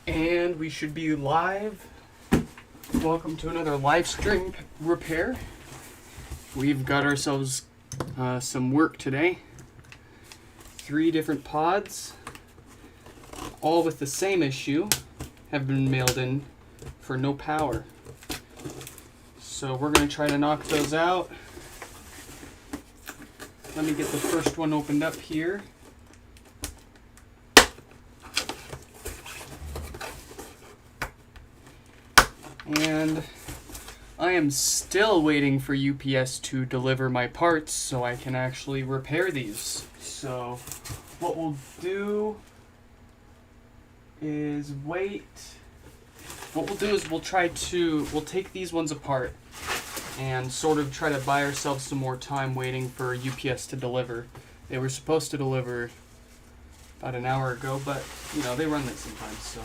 And we should be live. Welcome to another live stream repair. We've got ourselves some work today. 3 different pods, all with the same issue, have been mailed in for no power. So we're going to try to knock those out. Let me get the first one opened up here. And I am still waiting for UPS to deliver my parts so I can actually repair these. So what we'll do is wait. What we'll do is we'll take these ones apart and sort of try to buy ourselves some more time waiting for UPS to deliver. They were supposed to deliver about an hour ago, but you know, they run late sometimes, so.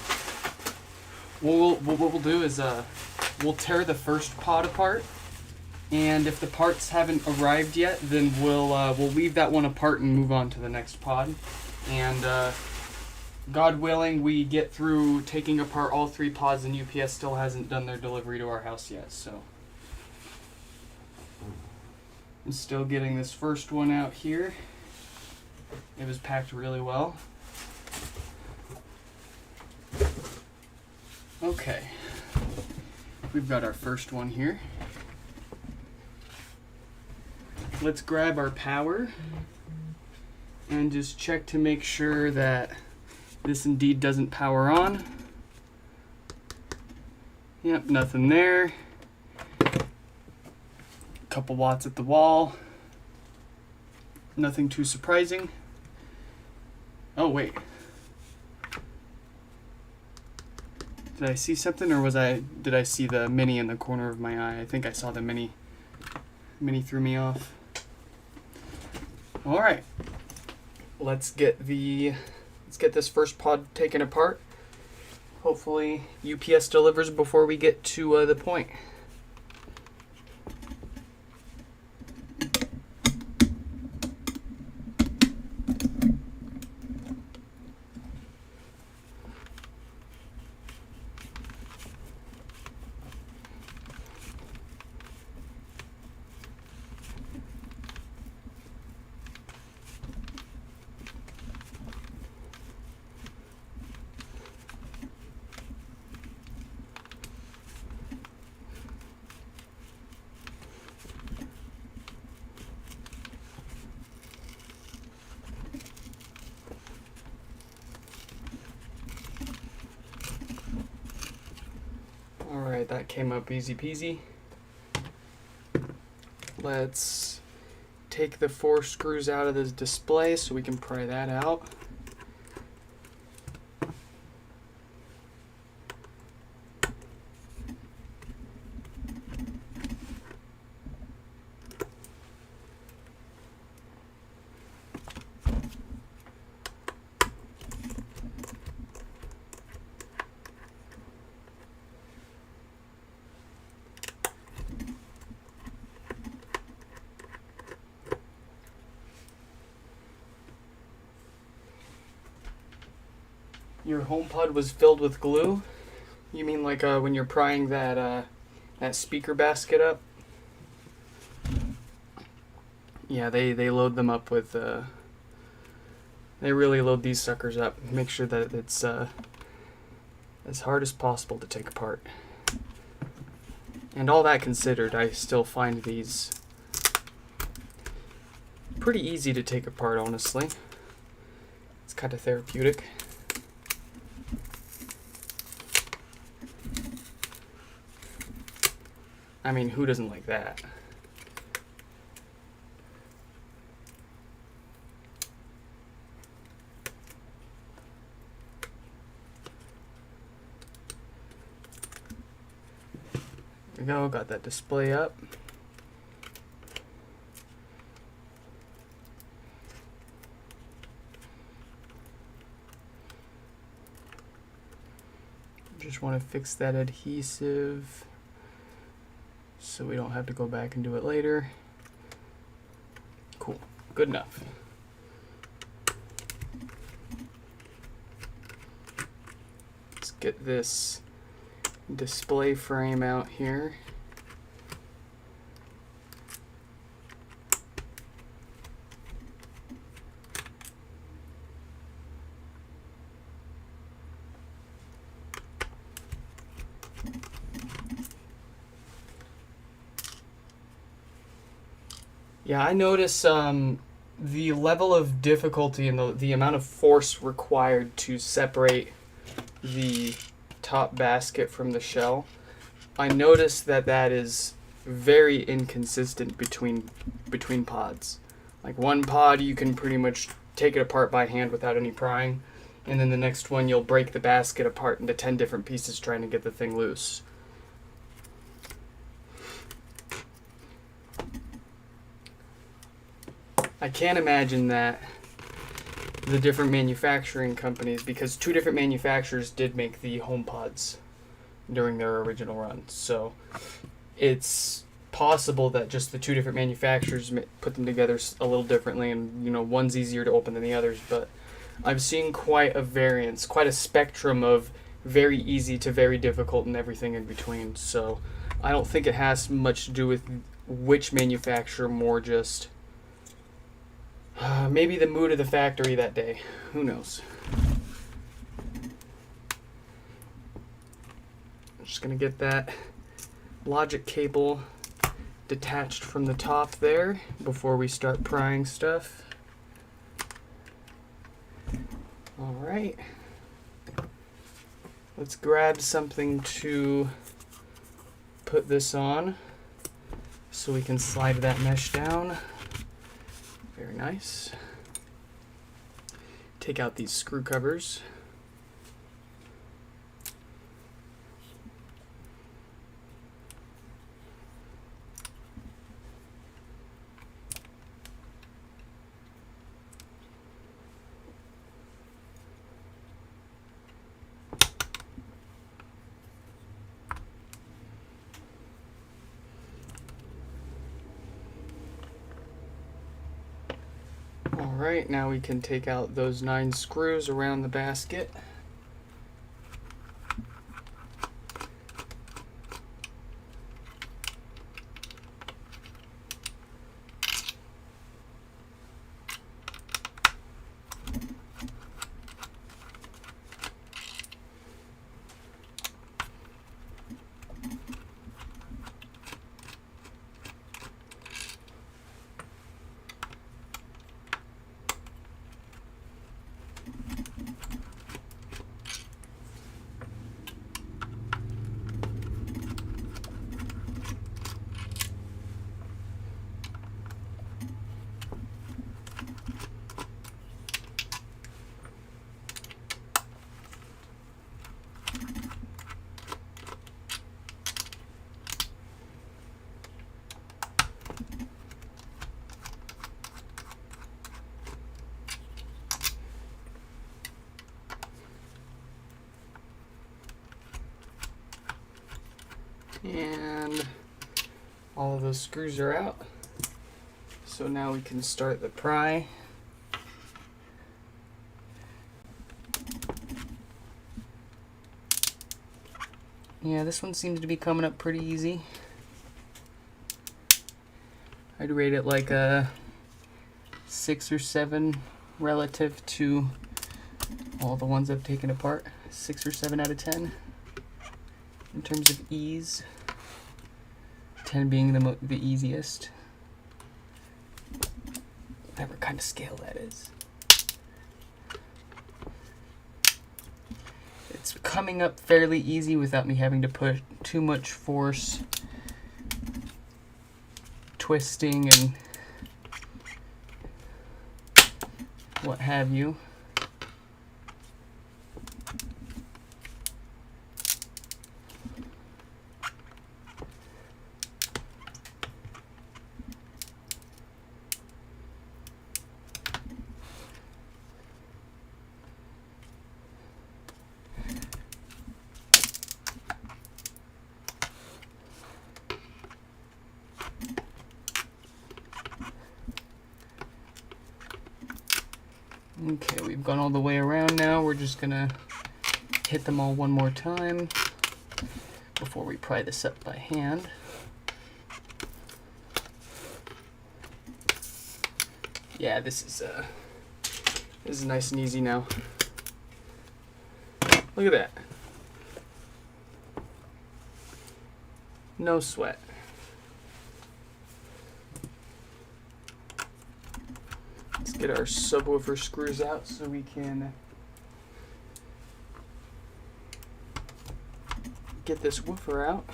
What we'll do is we'll tear the first pod apart, and if the parts haven't arrived yet, then we'll leave that one apart and move on to the next pod. And God willing, we get through taking apart all 3 pods, and UPS still hasn't done their delivery to our house yet. So I'm still getting this first one out here. It was packed really well. Okay, we've got our first one here. Let's grab our power and just check to make sure that this indeed doesn't power on. Yep, nothing there. Couple watts at the wall. Nothing too surprising. Oh wait. Did I see something, or did I see the mini in the corner of my eye? I think I saw the mini. Mini threw me off. All right, let's get this first pod taken apart. Hopefully UPS delivers before we get to the point. Alright, that came up easy peasy. Let's take the 4 screws out of this display so we can pry that out. Your HomePod was filled with glue? You mean like when you're prying that speaker basket up? Yeah, they load them up with they really load these suckers up. Make sure that it's as hard as possible to take apart. And all that considered, I still find these pretty easy to take apart, honestly. It's kind of therapeutic. I mean, who doesn't like that? There we go, got that display up. Just want to fix that adhesive so we don't have to go back and do it later. Cool, good enough. Let's get this display frame out here. Yeah, I notice the level of difficulty and the amount of force required to separate the top basket from the shell. I notice that is very inconsistent between pods. Like one pod you can pretty much take it apart by hand without any prying, and then the next one you'll break the basket apart into 10 different pieces trying to get the thing loose. I can't imagine that the different manufacturing companies, because 2 different manufacturers did make the HomePods during their original run, so it's possible that just the 2 different manufacturers put them together a little differently, and one's easier to open than the others. But I've seen quite a variance, quite a spectrum of very easy to very difficult and everything in between. So I don't think it has much to do with which manufacturer, more just maybe the mood of the factory that day. Who knows? I'm just going to get that logic cable detached from the top there before we start prying stuff. Alright. Let's grab something to put this on so we can slide that mesh down. Very nice. Take out these screw covers. Alright, now we can take out those 9 screws around the basket. And all of those screws are out. So now we can start the pry. Yeah, this one seems to be coming up pretty easy. I'd rate it like a 6 or 7 relative to all the ones I've taken apart. 6 or 7 out of 10 in terms of ease. 10 being the easiest. Whatever kind of scale that is. It's coming up fairly easy without me having to put too much force, twisting and what have you. Okay, we've gone all the way around now. We're just gonna hit them all one more time before we pry this up by hand. Yeah, this is nice and easy now. Look at that. No sweat. Let's get our subwoofer screws out so we can get this woofer out.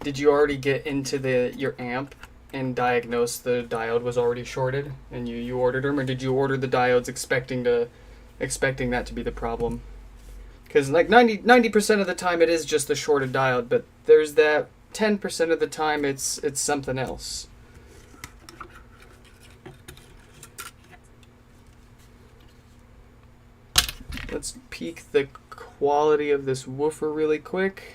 Did you already get into your amp and diagnose the diode was already shorted and you ordered them, or did you order the diodes expecting that to be the problem? Because like 90% of the time it is just the shorted diode, but there's that 10% of the time it's something else. Let's peek the quality of this woofer really quick.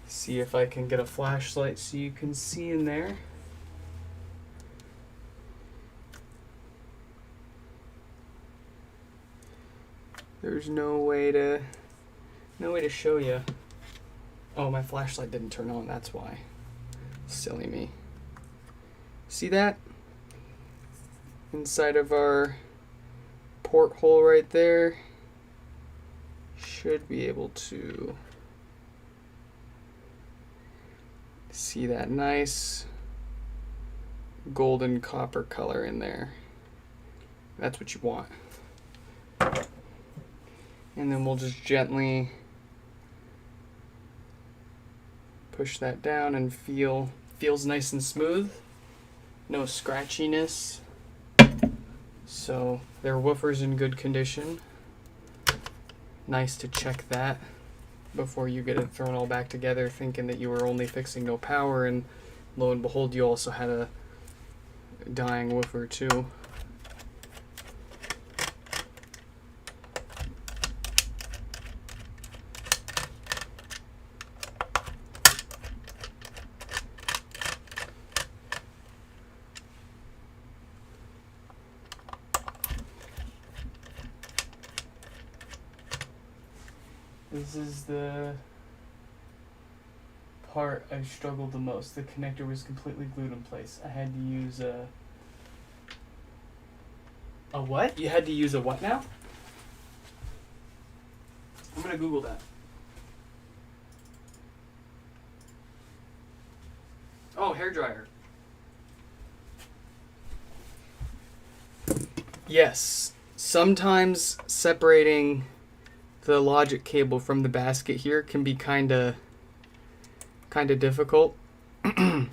See if I can get a flashlight so you can see in there. There's no way to show you. Oh, my flashlight didn't turn on, that's why. Silly me. See that? Inside of our porthole right there. Should be able to see that nice golden copper color in there. That's what you want. And then we'll just gently push that down and feels nice and smooth. No scratchiness. So their woofer's in good condition. Nice to check that before you get it thrown all back together thinking that you were only fixing no power, and lo and behold you also had a dying woofer too. This is the part I struggled the most. The connector was completely glued in place. I had to use a what? You had to use a what now? I'm gonna Google that. Oh, hairdryer. Yes, sometimes separating the logic cable from the basket here can be kind of difficult. You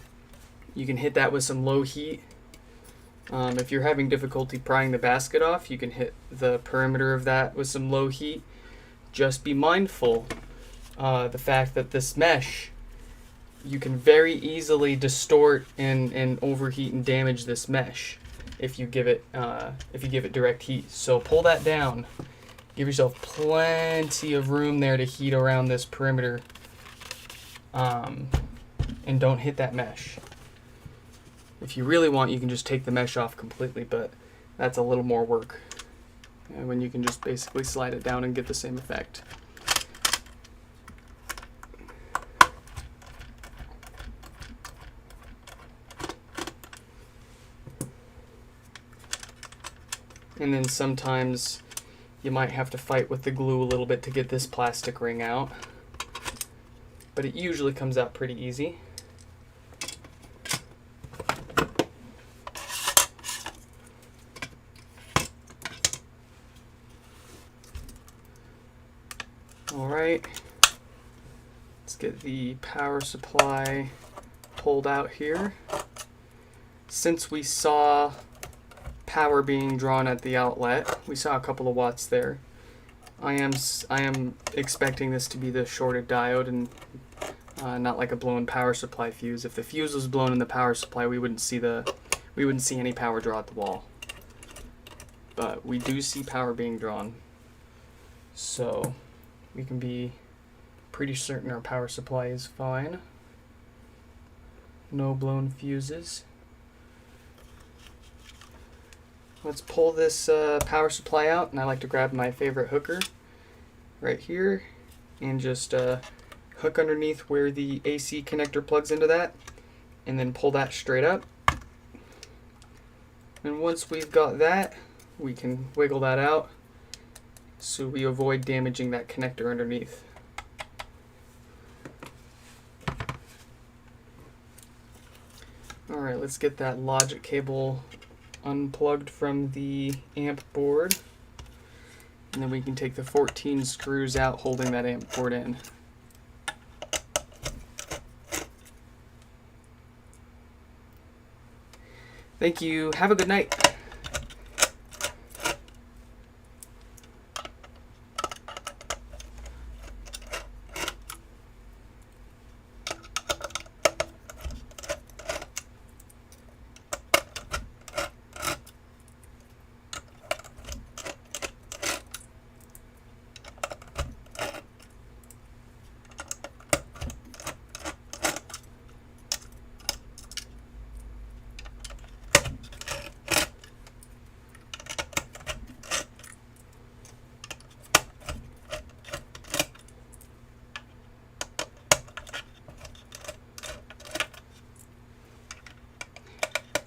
can hit that with some low heat. If you're having difficulty prying the basket off, you can hit the perimeter of that with some low heat. Just be mindful the fact that this mesh, you can very easily distort and overheat and damage this mesh if you give it direct heat. So pull that down. Give yourself plenty of room there to heat around this perimeter, and don't hit that mesh. If you really want, you can just take the mesh off completely, but that's a little more work. And when you can just basically slide it down and get the same effect. And then sometimes you might have to fight with the glue a little bit to get this plastic ring out, but it usually comes out pretty easy. All right, let's get the power supply pulled out here. Since we saw power being drawn at the outlet, we saw a couple of watts there. I am expecting this to be the shorted diode, and not like a blown power supply fuse. If the fuse was blown in the power supply, we wouldn't see any power draw at the wall. But we do see power being drawn, so we can be pretty certain our power supply is fine. No blown fuses. Let's pull this power supply out, and I like to grab my favorite hooker right here and just hook underneath where the AC connector plugs into that, and then pull that straight up. And once we've got that, we can wiggle that out so we avoid damaging that connector underneath. Alright, let's get that logic cable unplugged from the amp board, and then we can take the 14 screws out holding that amp board in. Thank you. Have a good night.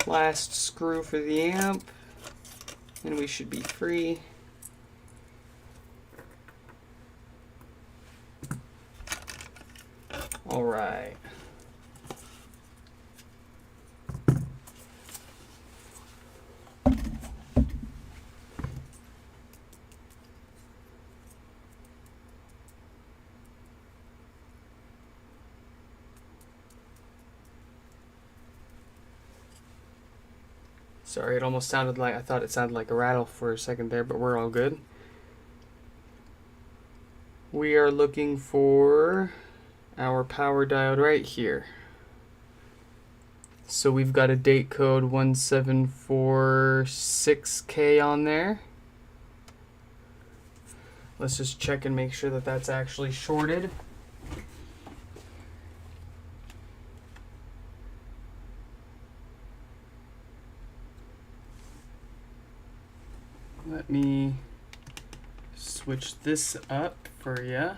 Last screw for the amp, and we should be free. All right. Sorry, it almost sounded like, I thought it sounded like a rattle for a second there, but we're all good. We are looking for our power diode right here. So we've got a date code 1746K on there. Let's just check and make sure that that's actually shorted. Let me switch this up for you.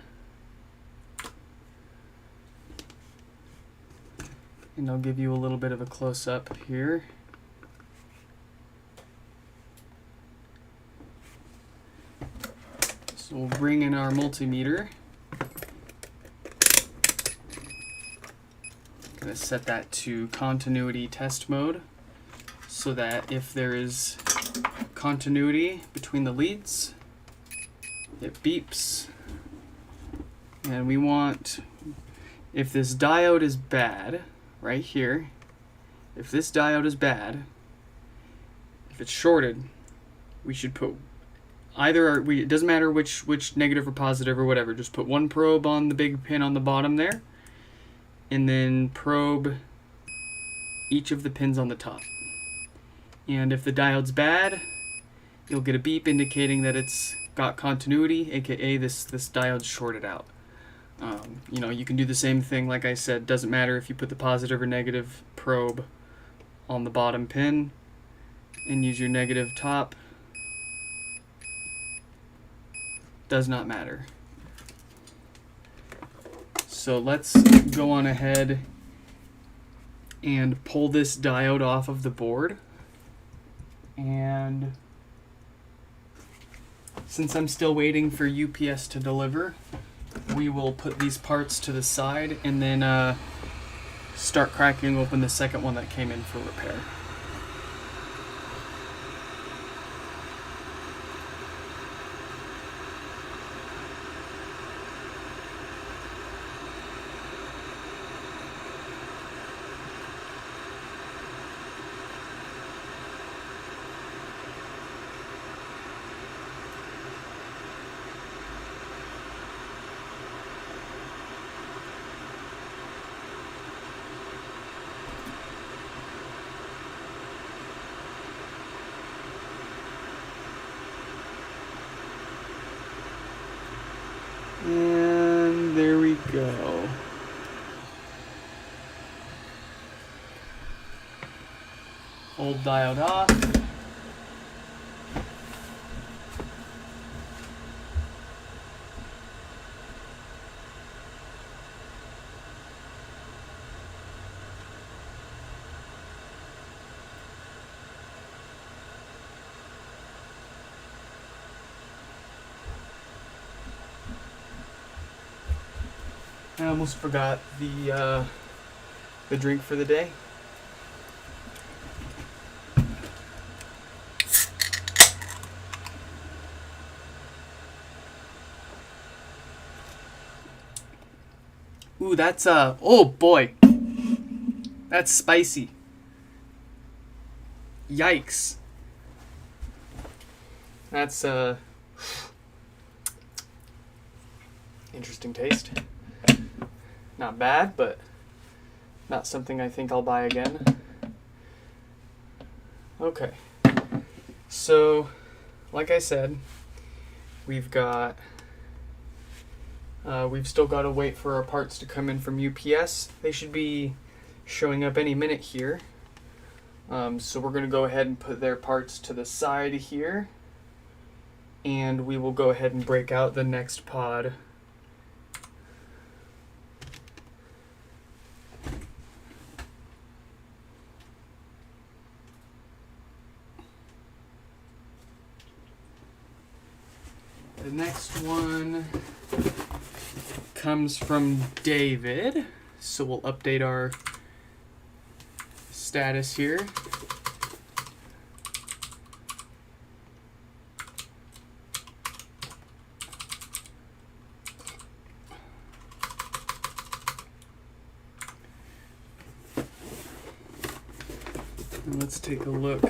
And I'll give you a little bit of a close-up here. So we'll bring in our multimeter. Gonna set that to continuity test mode so that if there is continuity between the leads, it beeps. And we want, if this diode is bad, right here, if this diode is bad, if it's shorted, we should put either, it doesn't matter which negative or positive or whatever, just put one probe on the big pin on the bottom there, and then probe each of the pins on the top. And if the diode's bad, you'll get a beep indicating that it's got continuity, aka this diode's shorted out. You know, you can do the same thing, like I said, doesn't matter if you put the positive or negative probe on the bottom pin and use your negative top. Does not matter. So let's go on ahead and pull this diode off of the board. And since I'm still waiting for UPS to deliver, we will put these parts to the side and then start cracking open the second one that came in for repair. And there we go. Old diode off. I almost forgot the drink for the day. Ooh, that's oh boy. That's spicy. Yikes. That's interesting taste. Not bad, but not something I think I'll buy again. Okay. So, like I said, we've still got to wait for our parts to come in from UPS. They should be showing up any minute here. So we're going to go ahead and put their parts to the side here. And we will go ahead and break out the next pod. The next one comes from David, so we'll update our status here. And let's take a look.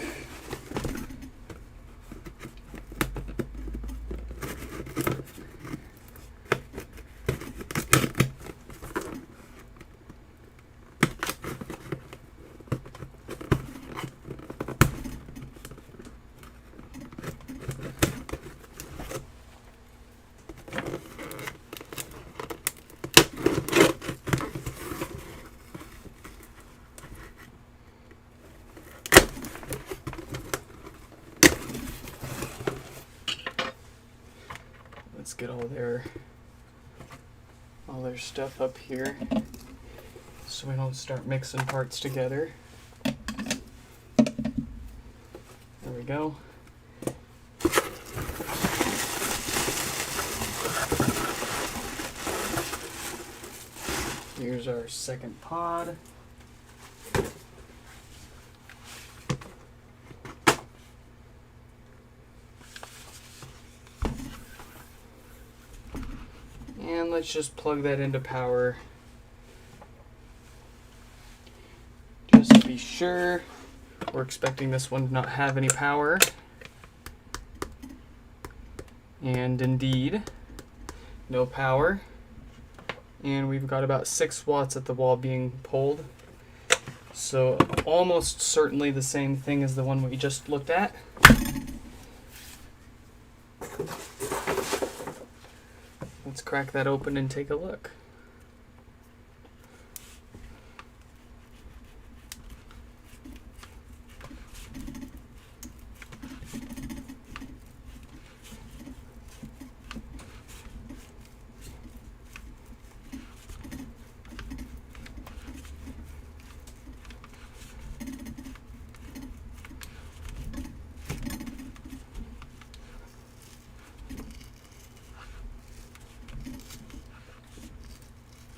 Let's get all their stuff up here so we don't start mixing parts together. There we go. Here's our second pod. And let's just plug that into power. Just to be sure. We're expecting this one to not have any power. And indeed, no power. And we've got about 6 watts at the wall being pulled. So almost certainly the same thing as the one we just looked at. Let's crack that open and take a look.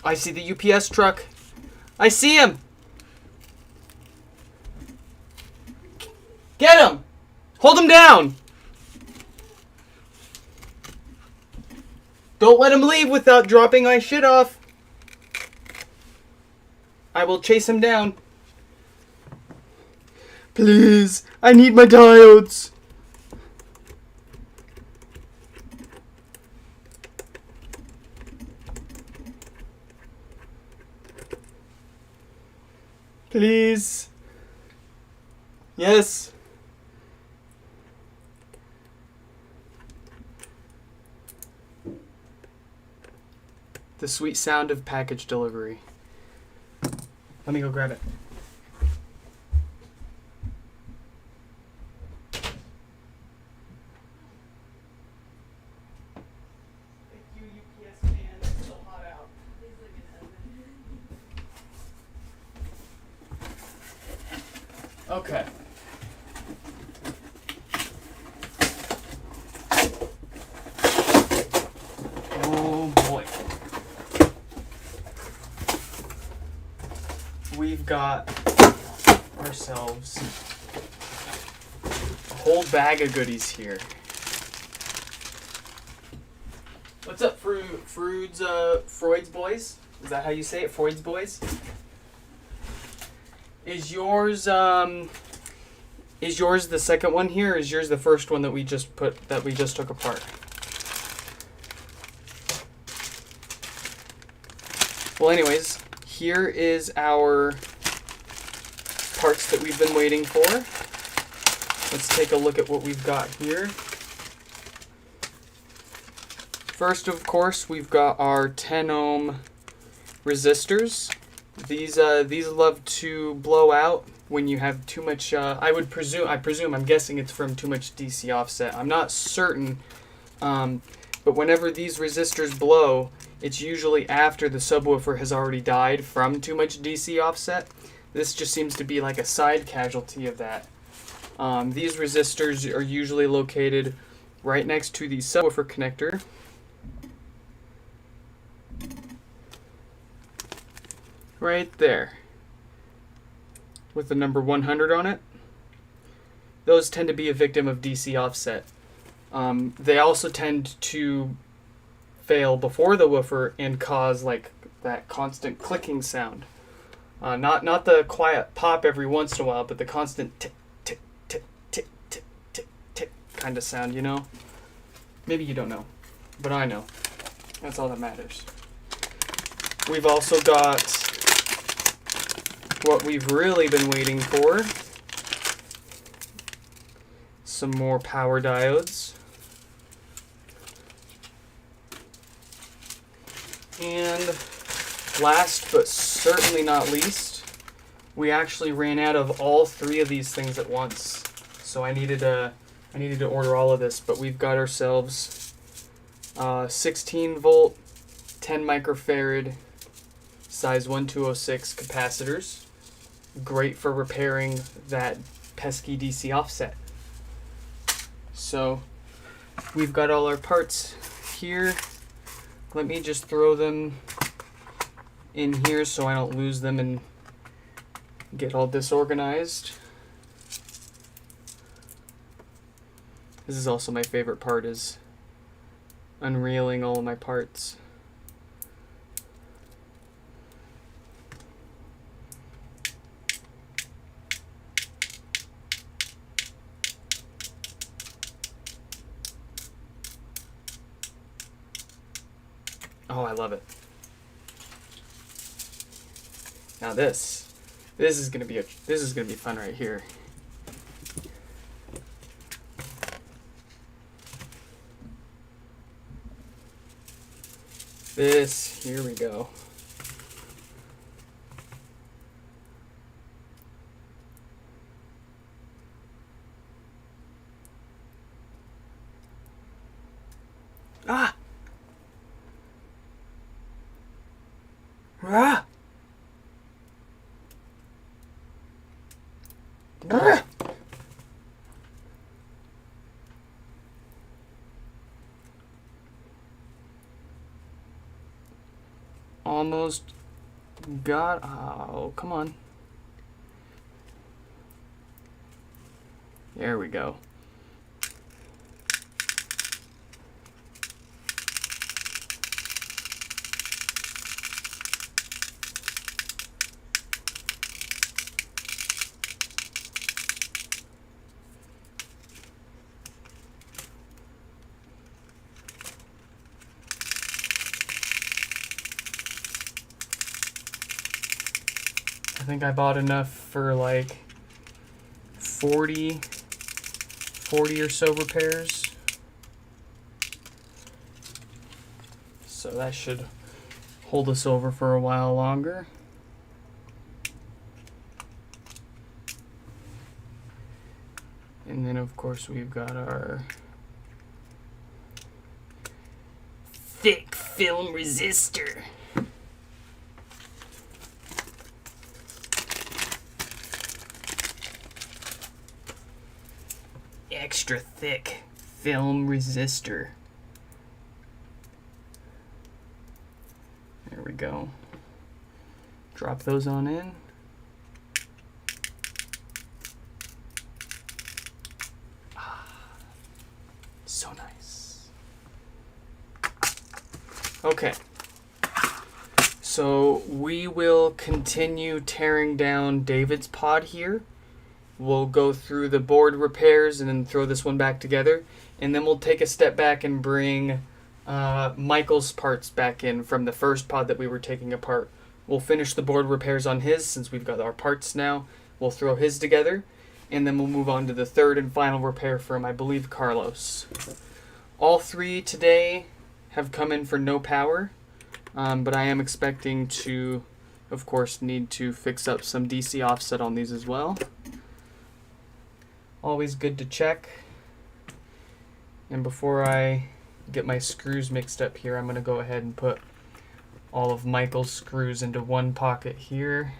I see the UPS truck. I see him. Get him. Hold him down. Don't let him leave without dropping my shit off. I will chase him down. Please, I need my diodes. Please. Yes. The sweet sound of package delivery. Let me go grab it. Thank you, UPS man. It's so hot out. Okay. Oh boy. We've got ourselves a whole bag of goodies here. What's up, Freud's boys? Is that how you say it? Freud's boys? Is yours the second one here, or is yours the first one that we just took apart? Well, anyways, here is our parts that we've been waiting for. Let's take a look at what we've got here. First, of course, we've got our 10 ohm resistors. These love to blow out when you have too much. I'm guessing it's from too much DC offset. I'm not certain, but whenever these resistors blow, it's usually after the subwoofer has already died from too much DC offset. This just seems to be like a side casualty of that. These resistors are usually located right next to the subwoofer connector. Right there. With the number 100 on it. Those tend to be a victim of DC offset. They also tend to fail before the woofer and cause like that constant clicking sound. Not the quiet pop every once in a while, but the constant tick, tick, tick, tick, tick, tick, tick kind of sound, you know? Maybe you don't know, but I know. That's all that matters. We've also got what we've really been waiting for. Some more power diodes. And last but certainly not least, we actually ran out of all three of these things at once. So I needed to order all of this, but we've got ourselves 16 volt, 10 microfarad, size 1206 capacitors. Great for repairing that pesky DC offset. So we've got all our parts here. Let me just throw them in here so I don't lose them and get all disorganized. This is also my favorite part, is unreeling all of my parts. Oh, I love it. Now this is gonna be fun right here. Here we go. Ah! Ah! Ah! Almost got. Oh, come on. There we go. I think I bought enough for like 40 or so repairs. So that should hold us over for a while longer. And then of course we've got our thick film resistor. Extra thick film resistor. There we go. Drop those on in. So nice. Okay. So we will continue tearing down David's pod here. We'll go through the board repairs and then throw this one back together. And then we'll take a step back and bring Michael's parts back in from the first pod that we were taking apart. We'll finish the board repairs on his since we've got our parts now. We'll throw his together. And then we'll move on to the third and final repair from, I believe, Carlos. All three today have come in for no power. But I am expecting to, of course, need to fix up some DC offset on these as well. Always good to check. And before I get my screws mixed up here, I'm going to go ahead and put all of Michael's screws into one pocket here.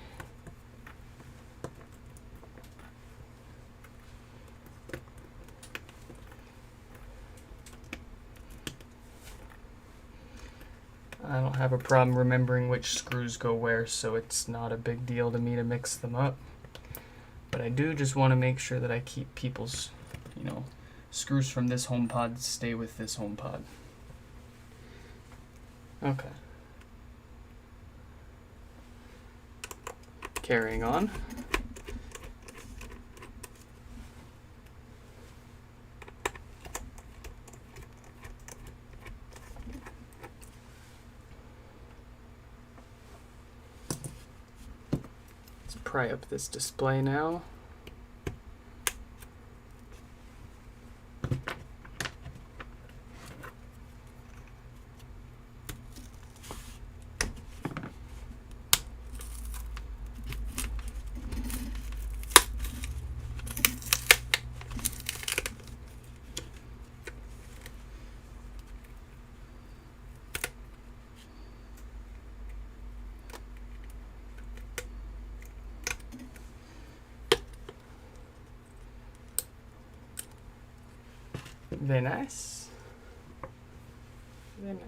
I don't have a problem remembering which screws go where, so it's not a big deal to me to mix them up. But I do just want to make sure that I keep people's, screws from this HomePod stay with this HomePod. Okay. Carrying on. Let's pry up this display now. Very nice. Very nice.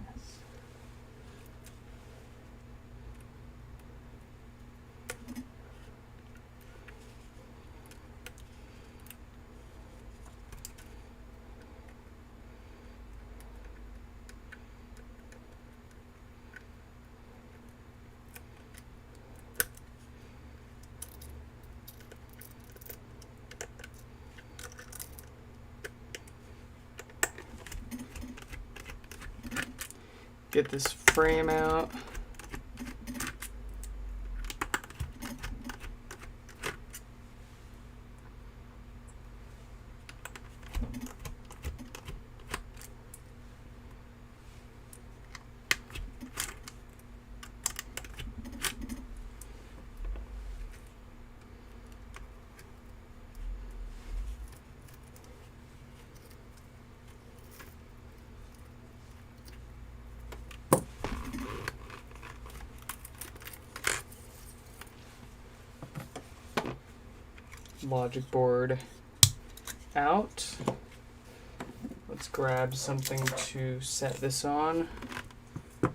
Get this frame out. Logic board out. Let's grab something to set this on. And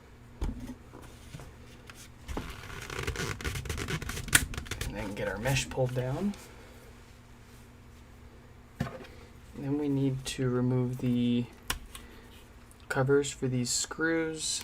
then get our mesh pulled down. And then we need to remove the covers for these screws.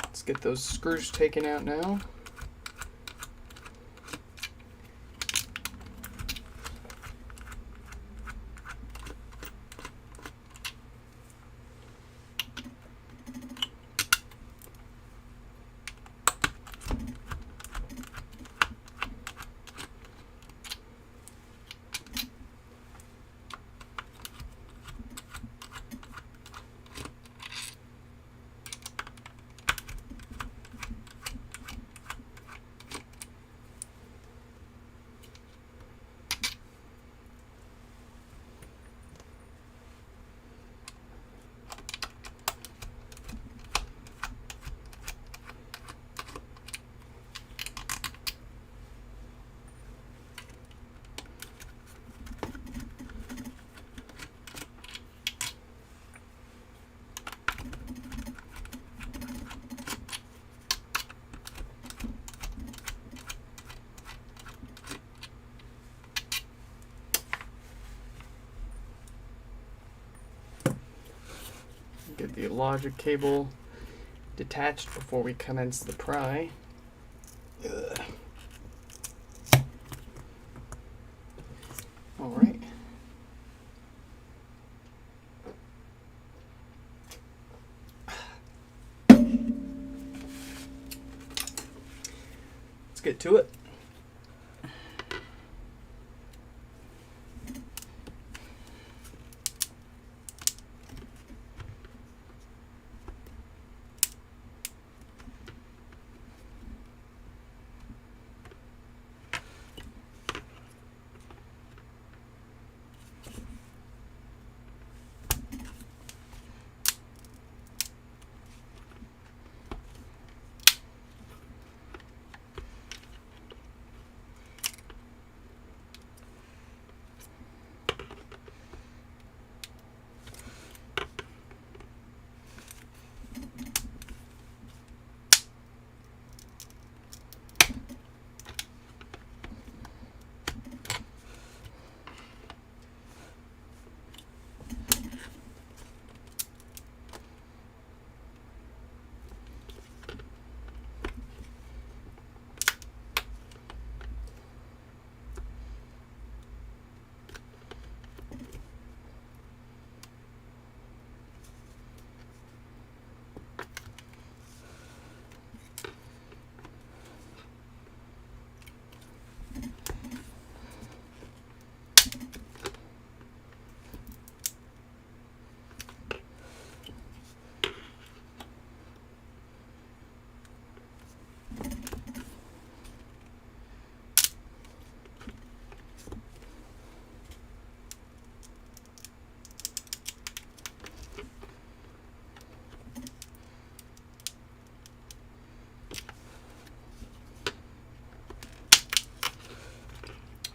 Let's get those screws taken out now. Get the logic cable detached before we commence the pry. Ugh. All right. Let's get to it.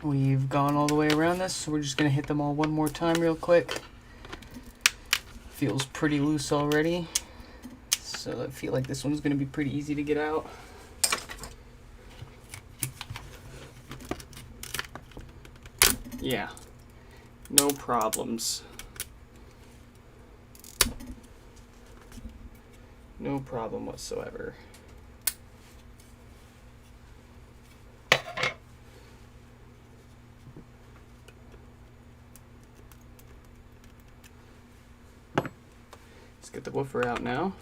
We've gone all the way around this, so we're just going to hit them all one more time real quick. Feels pretty loose already, so I feel like this one's going to be pretty easy to get out. Yeah, no problems. No problem whatsoever. Let's get the woofer out now.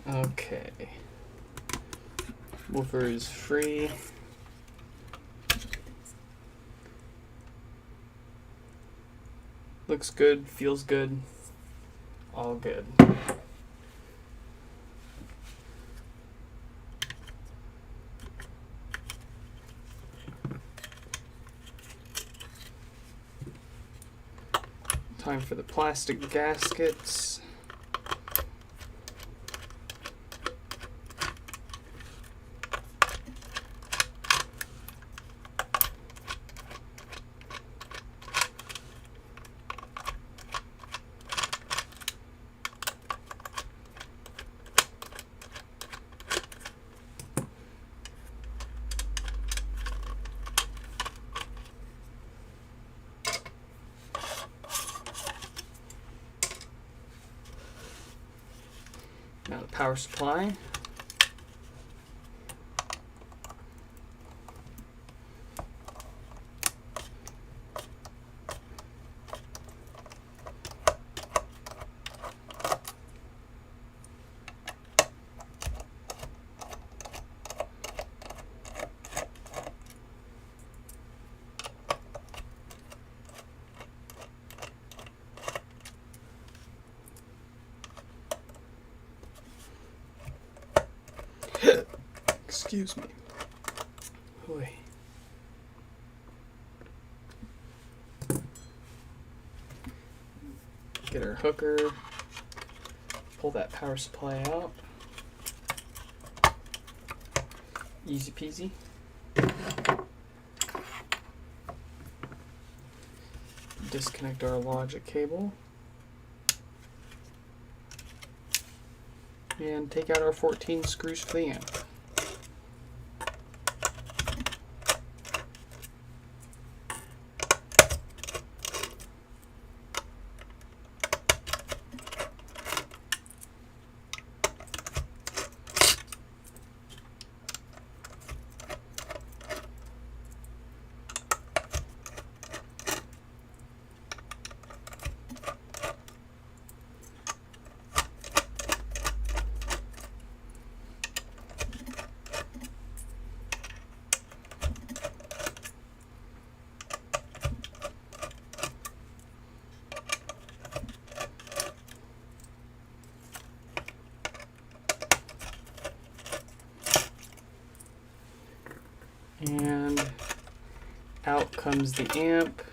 Okay. Woofer is free. Looks good, feels good, all good. Time for the plastic gaskets. Now the power supply. Excuse me. Oy. Get our hooker, pull that power supply out. Easy peasy. Disconnect our logic cable. And take out our 14 screws for the amp. And out comes the amp.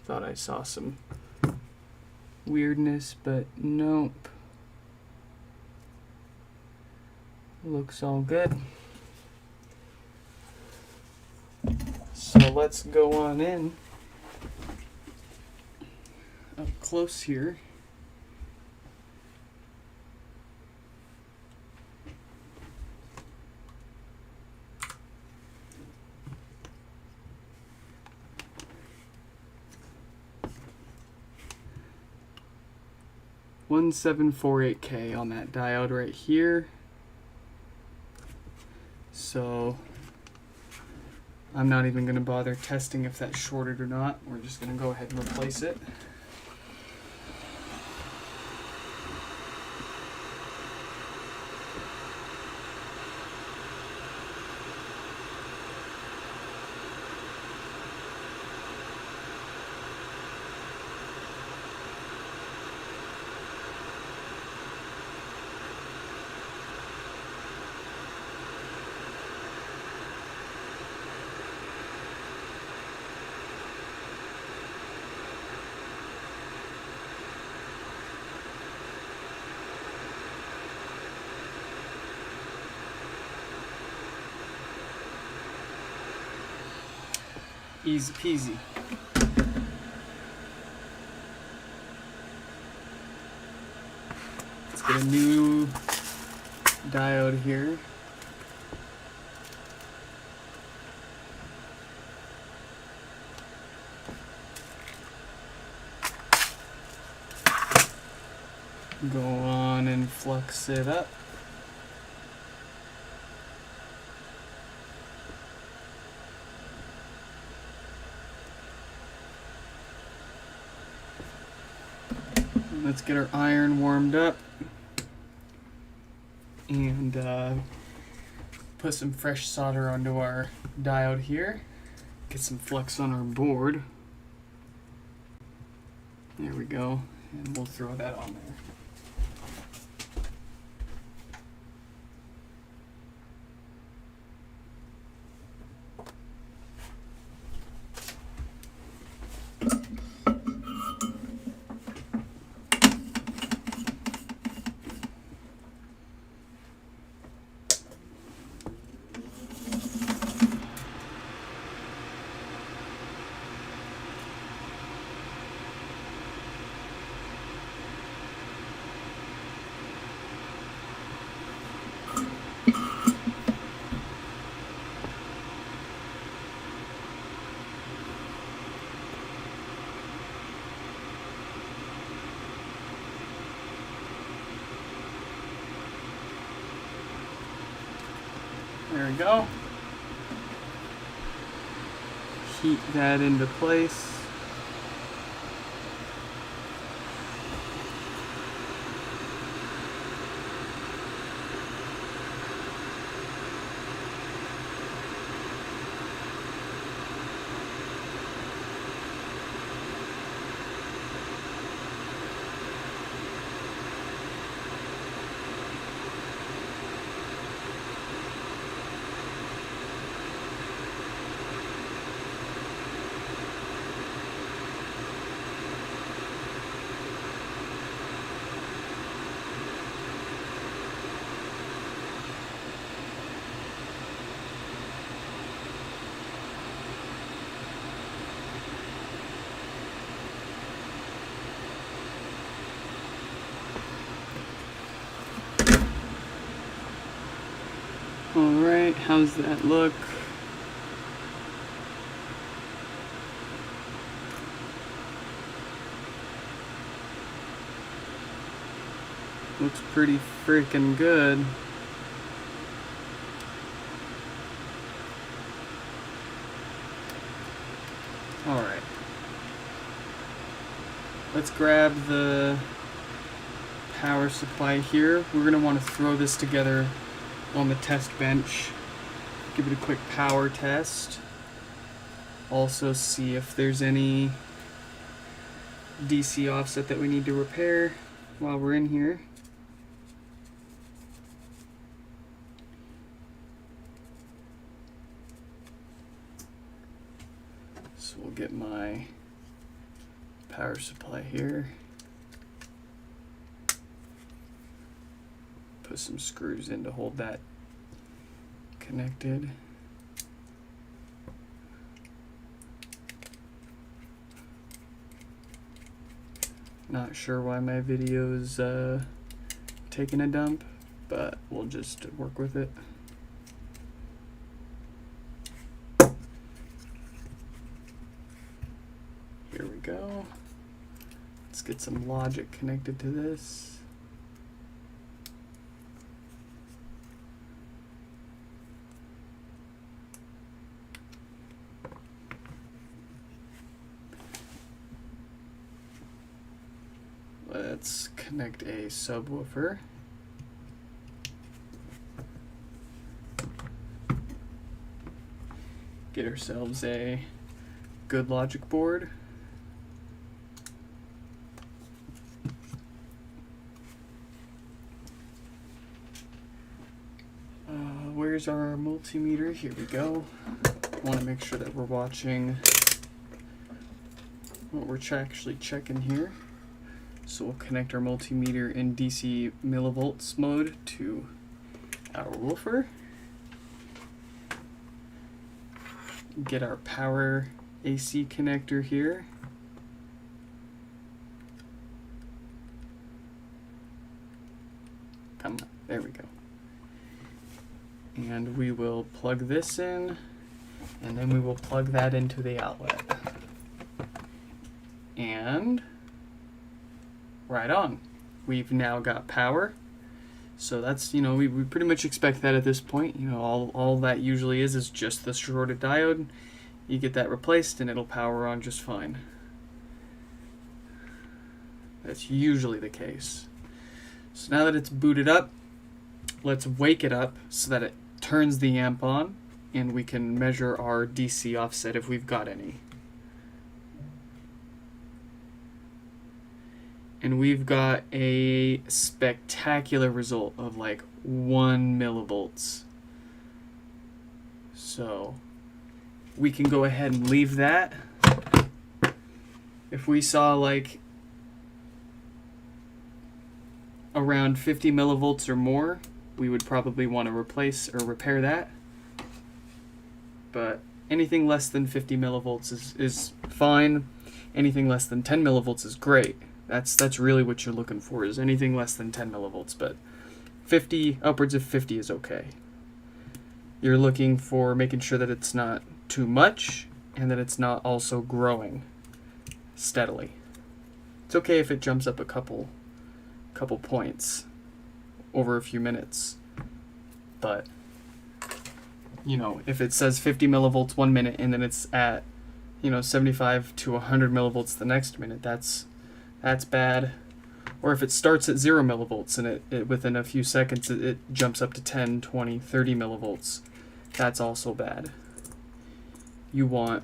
Thought I saw some weirdness, but nope. Looks all good. So let's go on in. Up close here. $1748K on that diode right here. So I'm not even going to bother testing if that's shorted or not. We're just going to go ahead and replace it. Easy peasy. Let's get a new diode here. Go on and flux it up. Let's get our iron warmed up and put some fresh solder onto our diode here. Get some flux on our board. There we go, and we'll throw that on there. There we go. Heat that into place. Alright, how's that look? Looks pretty freaking good. Alright. Let's grab the power supply here. We're going to want to throw this together on the test bench. Give it a quick power test. Also see if there's any DC offset that we need to repair while we're in here. So we'll get my power supply here. Put some screws in to hold that connected. Not sure why my video's taking a dump, but we'll just work with it. Here we go. Let's get some logic connected to this. Let's connect a subwoofer. Get ourselves a good logic board. Where's our multimeter? Here we go. Want to make sure that we're watching what we're actually checking here. So we'll connect our multimeter in DC millivolts mode to our woofer. Get our power AC connector here. Come on, there we go. And we will plug this in, and then we will plug that into the outlet. And right on. We've now got power. So that's, you know, we pretty much expect that at this point. You know, all that usually is just the shorted diode. You get that replaced and it'll power on just fine. That's usually the case. So now that it's booted up, let's wake it up so that it turns the amp on and we can measure our DC offset if we've got any. And we've got a spectacular result of like 1 millivolts. So we can go ahead and leave that. If we saw like around 50 millivolts or more, we would probably want to replace or repair that. But anything less than 50 millivolts is fine. Anything less than 10 millivolts is great. That's really what you're looking for, is anything less than 10 millivolts, but 50, upwards of 50 is okay. You're looking for making sure that it's not too much and that it's not also growing steadily. It's okay if it jumps up a couple points over a few minutes, but you know, if it says 50 millivolts 1 minute and then it's at, you know, 75 to 100 millivolts the next minute, that's bad. Or if it starts at 0 millivolts and it within a few seconds it jumps up to 10, 20, 30 millivolts, that's also bad. You want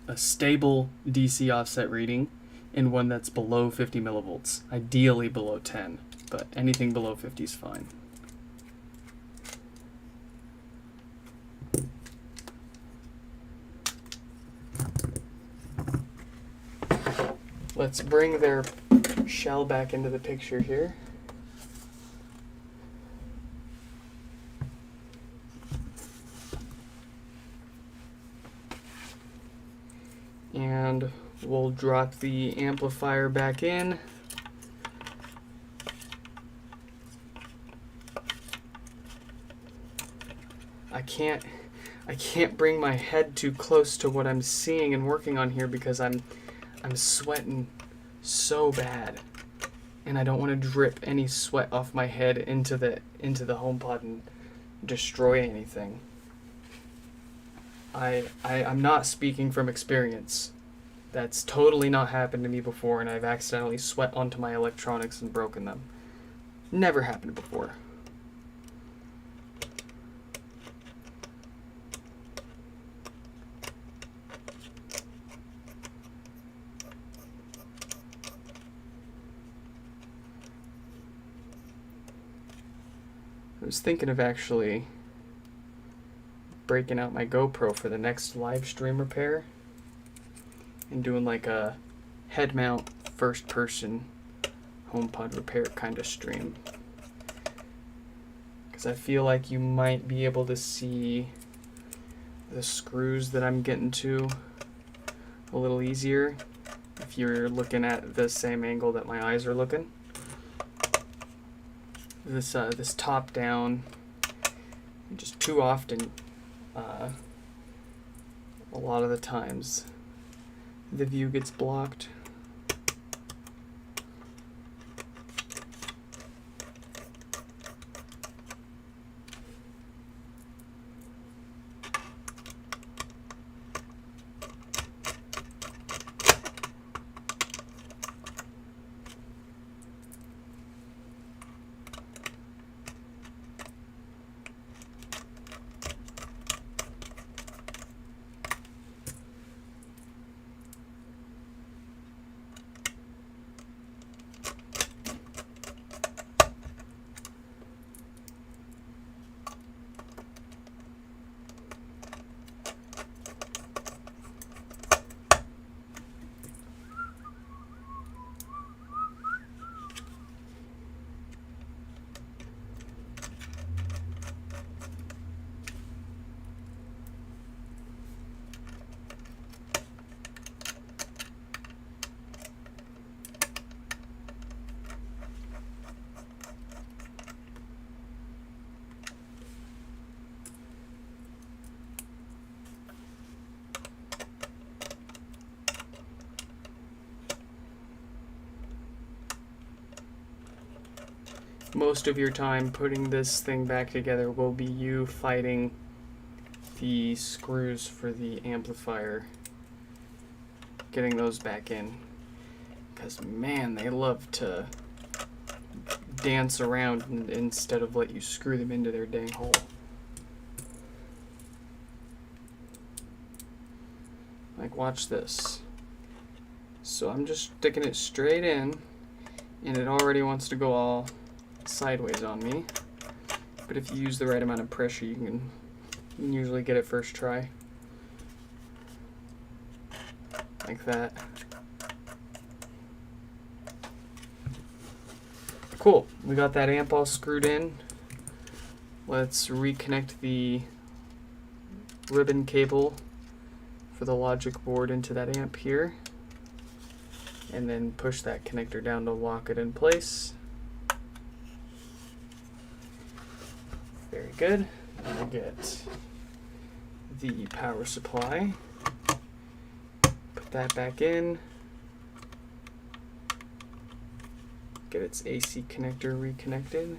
a stable DC offset reading and one that's below 50 millivolts, ideally below 10, but anything below 50 is fine. Let's bring their shell back into the picture here. And we'll drop the amplifier back in. I can't bring my head too close to what I'm seeing and working on here because I'm sweating so bad, and I don't want to drip any sweat off my head into the HomePod and destroy anything. I'm not speaking from experience. That's totally not happened to me before, and I've accidentally sweat onto my electronics and broken them. Never happened before. I was thinking of actually breaking out my GoPro for the next live stream repair and doing like a head mount first person HomePod repair kind of stream, because I feel like you might be able to see the screws that I'm getting to a little easier if you're looking at the same angle that my eyes are looking. This top down, just too often, a lot of the times the view gets blocked. Most of your time putting this thing back together will be you fighting the screws for the amplifier, getting those back in, because man, they love to dance around instead of let you screw them into their dang hole. Like, watch this. So I'm just sticking it straight in, and it already wants to go all sideways on me, but if you use the right amount of pressure, you can usually get it first try, like that. Cool, we got that amp all screwed in. Let's reconnect the ribbon cable for the logic board into that amp here, and then push that connector down to lock it in place. Very good. And we'll get the power supply. Put that back in. Get its AC connector reconnected.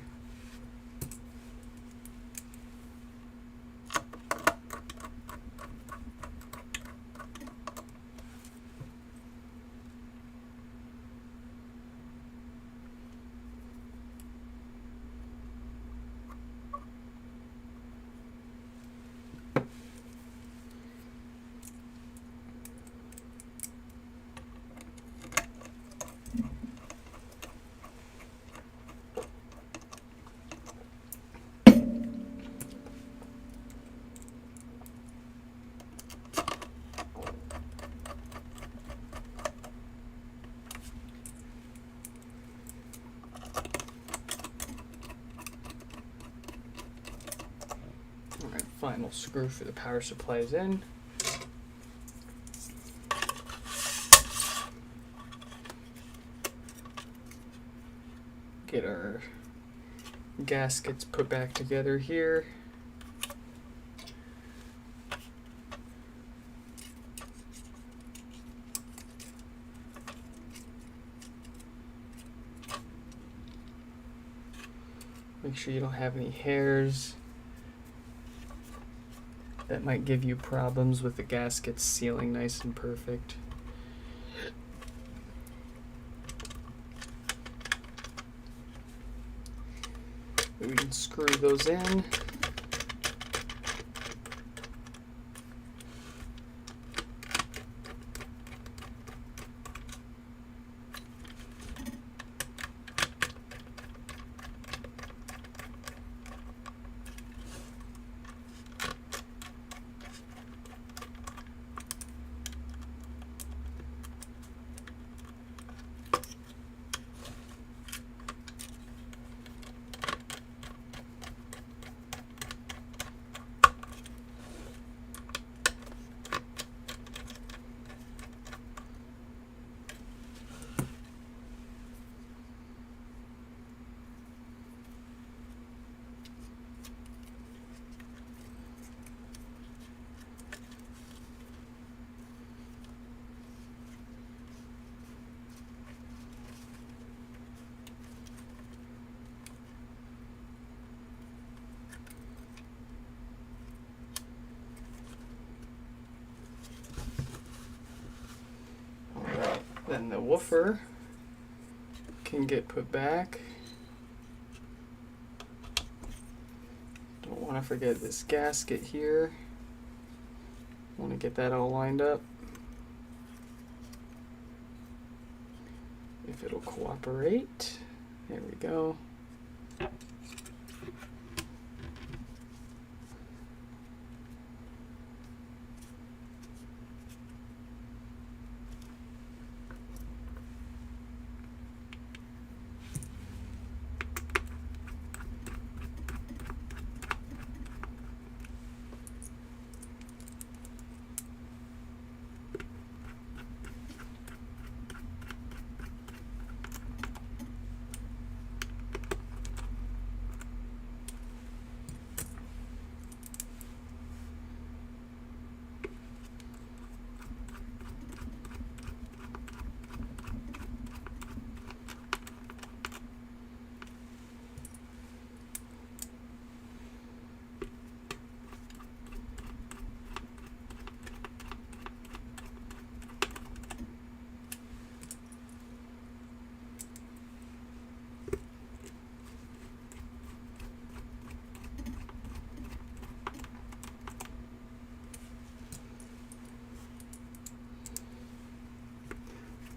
Final screw for the power supply is in. Get our gaskets put back together here. Make sure you don't have any hairs that might give you problems with the gaskets sealing nice and perfect. We can screw those in. Then the woofer can get put back. Don't want to forget this gasket here. Want to get that all lined up. If it'll cooperate. There we go.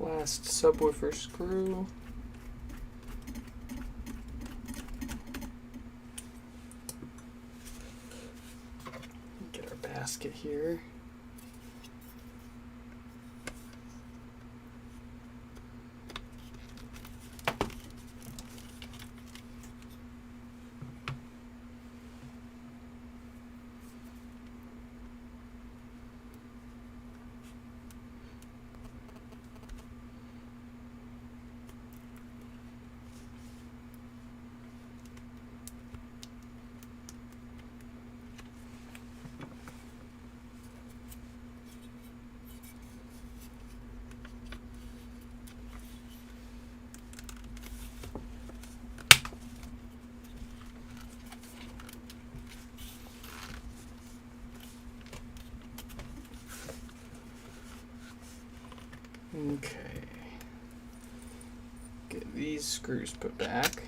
Last subwoofer screw. Get our basket here. Okay. Get these screws put back.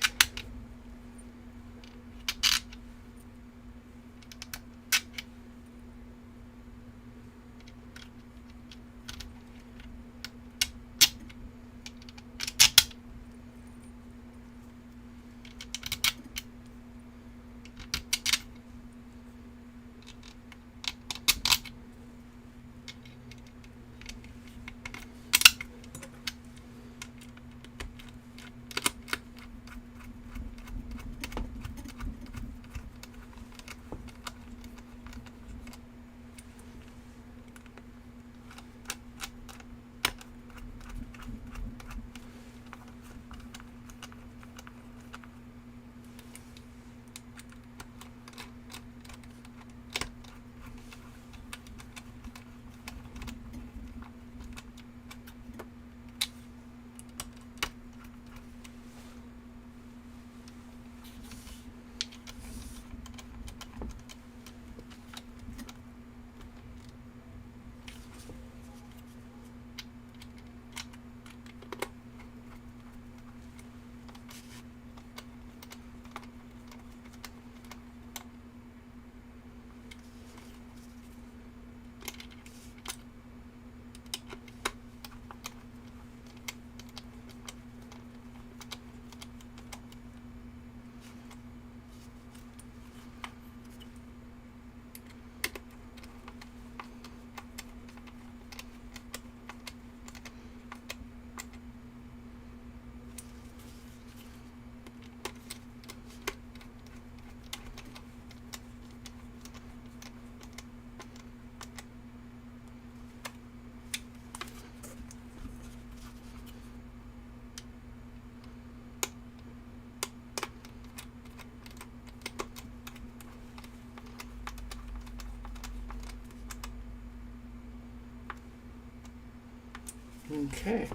Okay,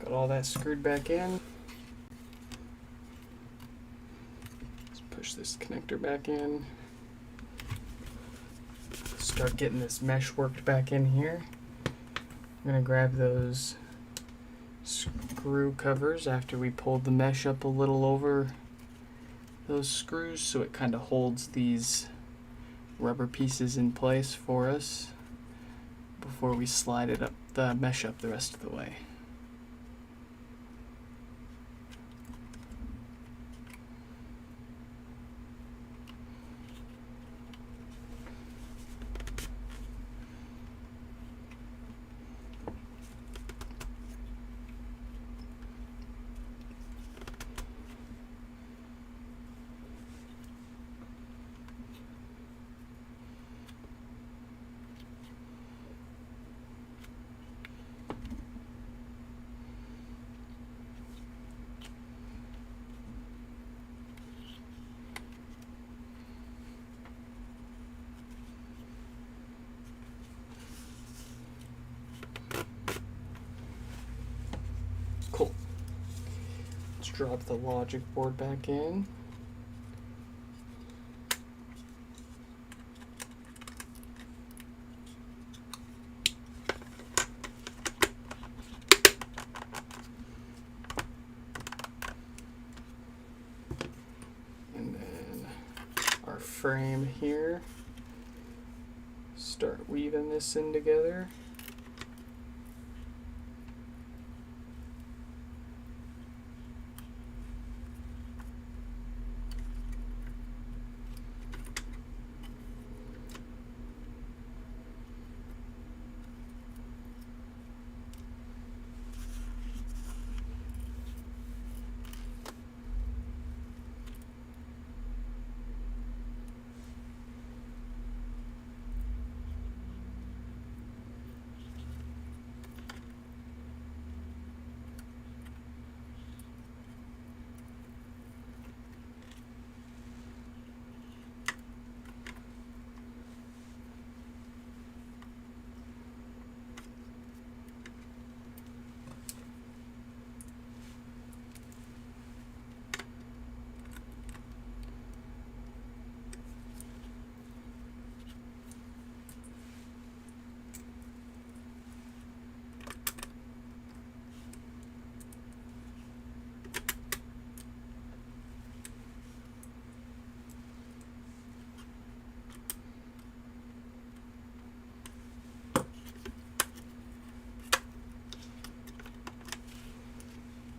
got all that screwed back in. Let's push this connector back in. Start getting this mesh worked back in here. I'm gonna grab those screw covers after we pulled the mesh up a little over those screws so it kind of holds these rubber pieces in place for us before we slide it up the mesh up the rest of the way. Cool. Let's drop the logic board back in. And then our frame here. Start weaving this in together.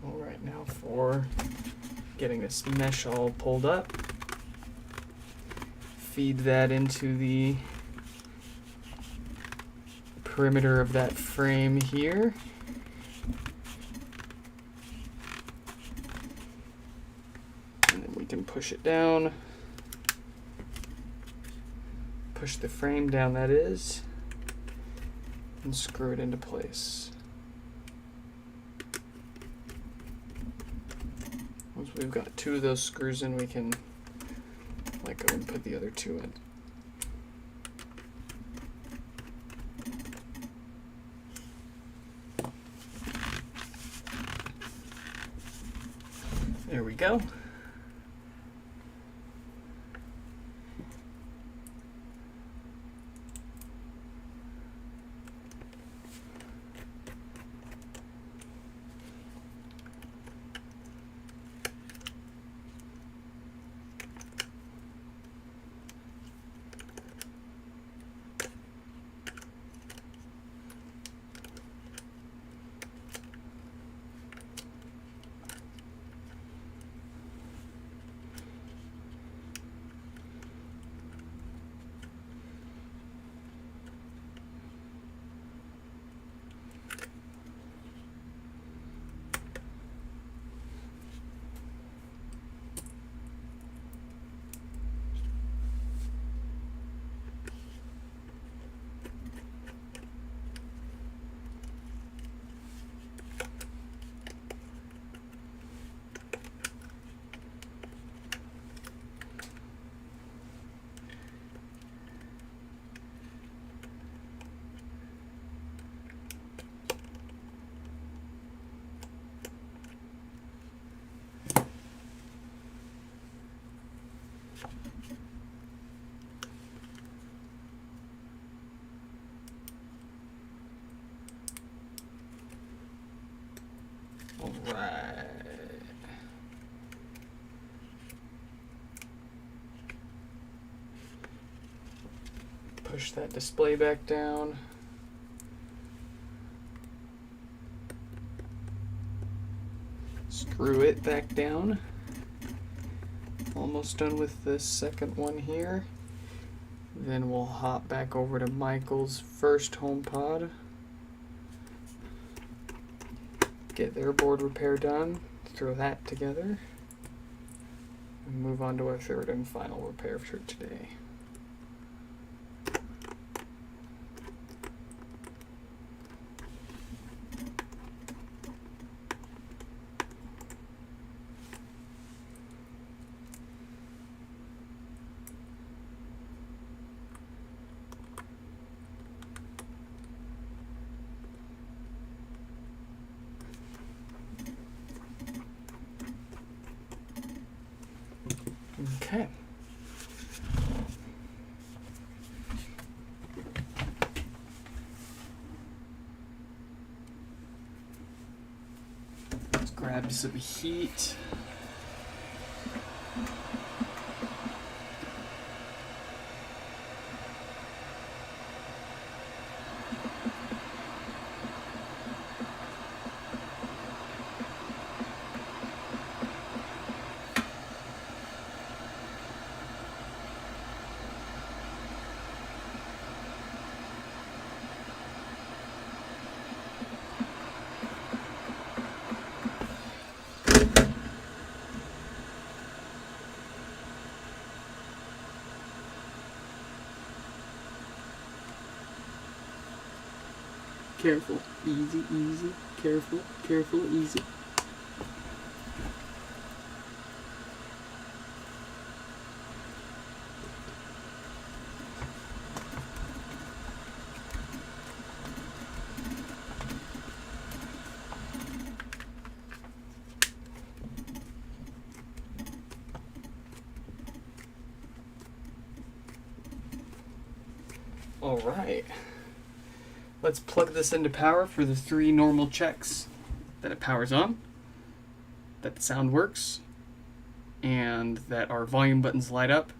Alright, now for getting this mesh all pulled up. Feed that into the perimeter of that frame here. And then we can push it down. Push the frame down, that is, and screw it into place. Once we've got two of those screws in, we can let go and put the other two in. There we go. push that display back down. Screw it back down. Almost done with the second one here. Then we'll hop back over to Michael's first HomePod. Get their board repair done. Throw that together. And move on to our third and final repair for today. Okay. Let's grab some heat. Careful, easy, easy, careful, careful, easy. All right. Let's plug this into power for the 3 normal checks that it powers on, that the sound works, and that our volume buttons light up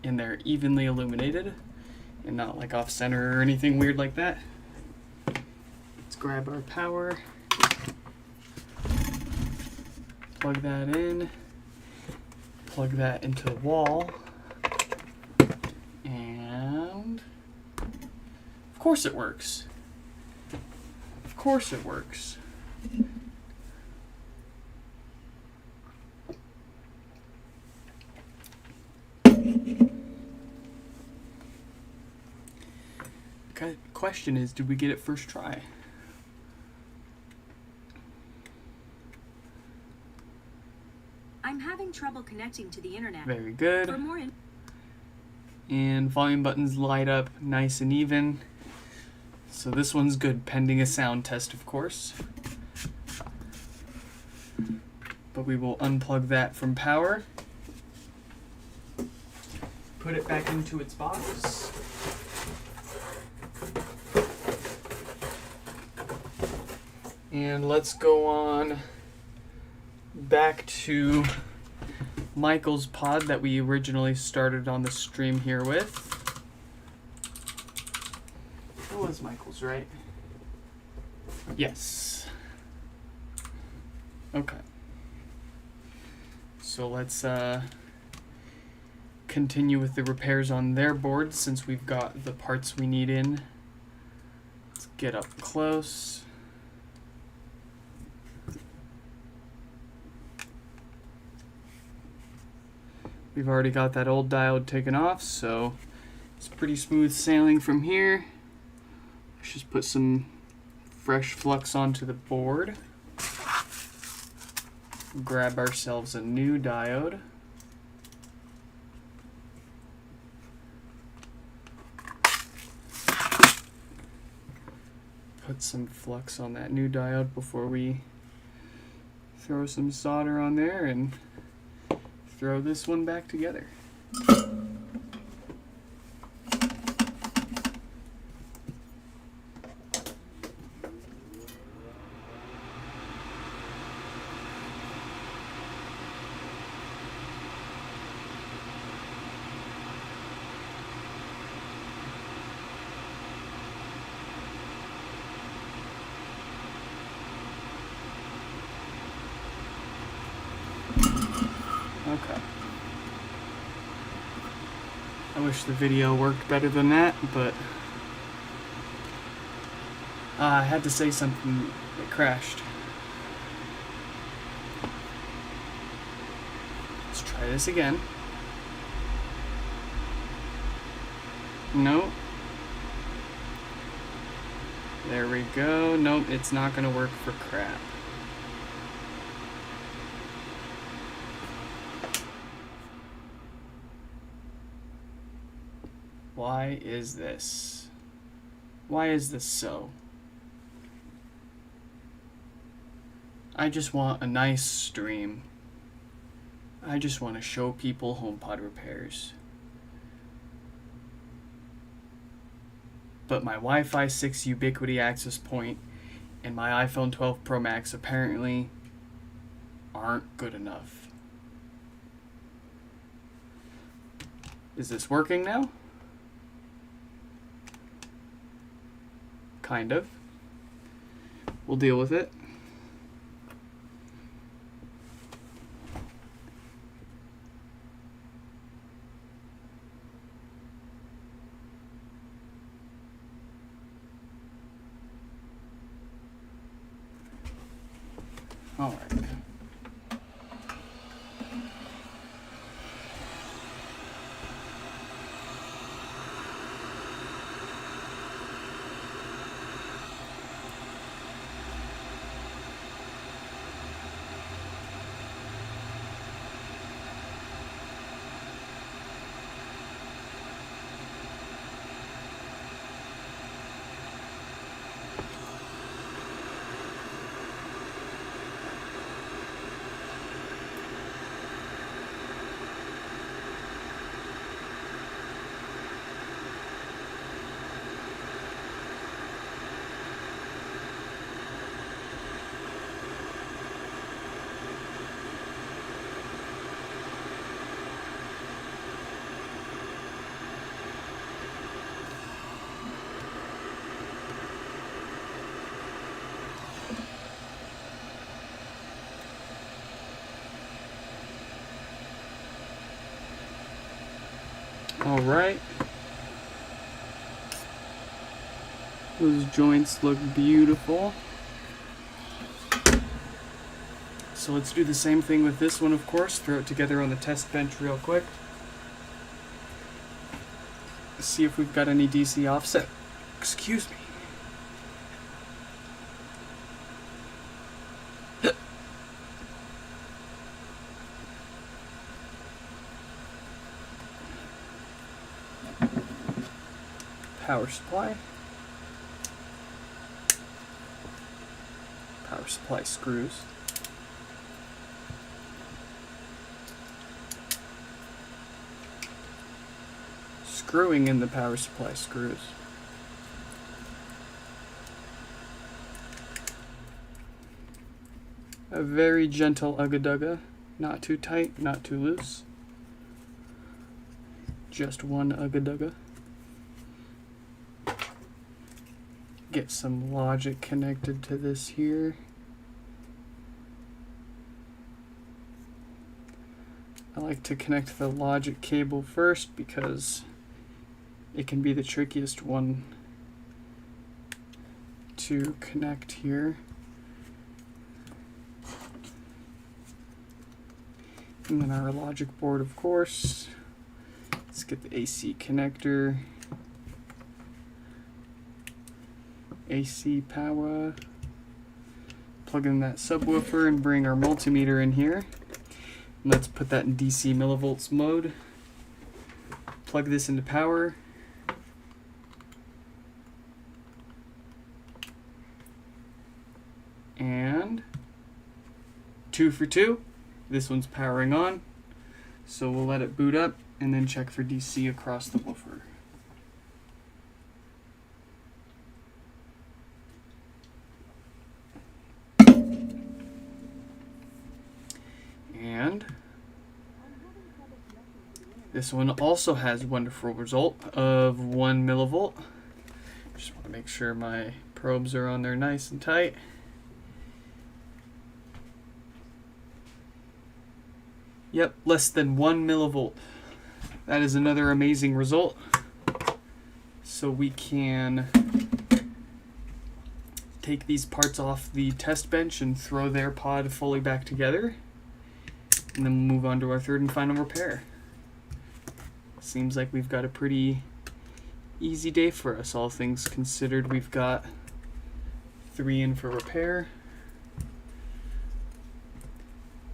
and they're evenly illuminated and not like off center or anything weird like that. Let's grab our power, plug that in, plug that into the wall, and of course it works. Of course it works. Okay, question is, did we get it first try? I'm having trouble connecting to the internet. Very good. For more And volume buttons light up nice and even. So this one's good, pending a sound test, of course. But we will unplug that from power. Put it back into its box. And let's go on back to Michael's pod that we originally started on the stream here with. It was Michael's, right? Yes. Okay. So let's continue with the repairs on their board since we've got the parts we need in. Let's get up close. We've already got that old diode taken off, so it's pretty smooth sailing from here. Let's just put some fresh flux onto the board. Grab ourselves a new diode. Put some flux on that new diode before we throw some solder on there and throw this one back together. Okay. I wish the video worked better than that, but I had to say something. It crashed. Let's try this again. No. There we go. Nope, it's not gonna work for crap. Why is this? Why is this so? I just want a nice stream. I just want to show people HomePod repairs. But my Wi-Fi 6 Ubiquiti access point and my iPhone 12 Pro Max apparently aren't good enough. Is this working now? Kind of. We'll deal with it. All right. All right. Those joints look beautiful. So let's do the same thing with this one, of course. Throw it together on the test bench real quick. See if we've got any DC offset. Excuse me. Power supply. Power supply screws. Screwing in the power supply screws. A very gentle ugga-dugga, not too tight, not too loose. Just one ugga-dugga. Get some logic connected to this here. I like to connect the logic cable first because it can be the trickiest one to connect here. And then our logic board, of course. Let's get the AC connector. AC power. Plug in that subwoofer and bring our multimeter in here. And let's put that in DC millivolts mode. Plug this into power. And 2 for 2. This one's powering on. So we'll let it boot up and then check for DC across the woofer. And this one also has a wonderful result of 1 millivolt. Just want to make sure my probes are on there nice and tight. Yep, less than 1 millivolt. That is another amazing result. So we can take these parts off the test bench and throw their pod fully back together. And then we'll move on to our third and final repair. Seems like we've got a pretty easy day for us, all things considered. We've got 3 in for repair.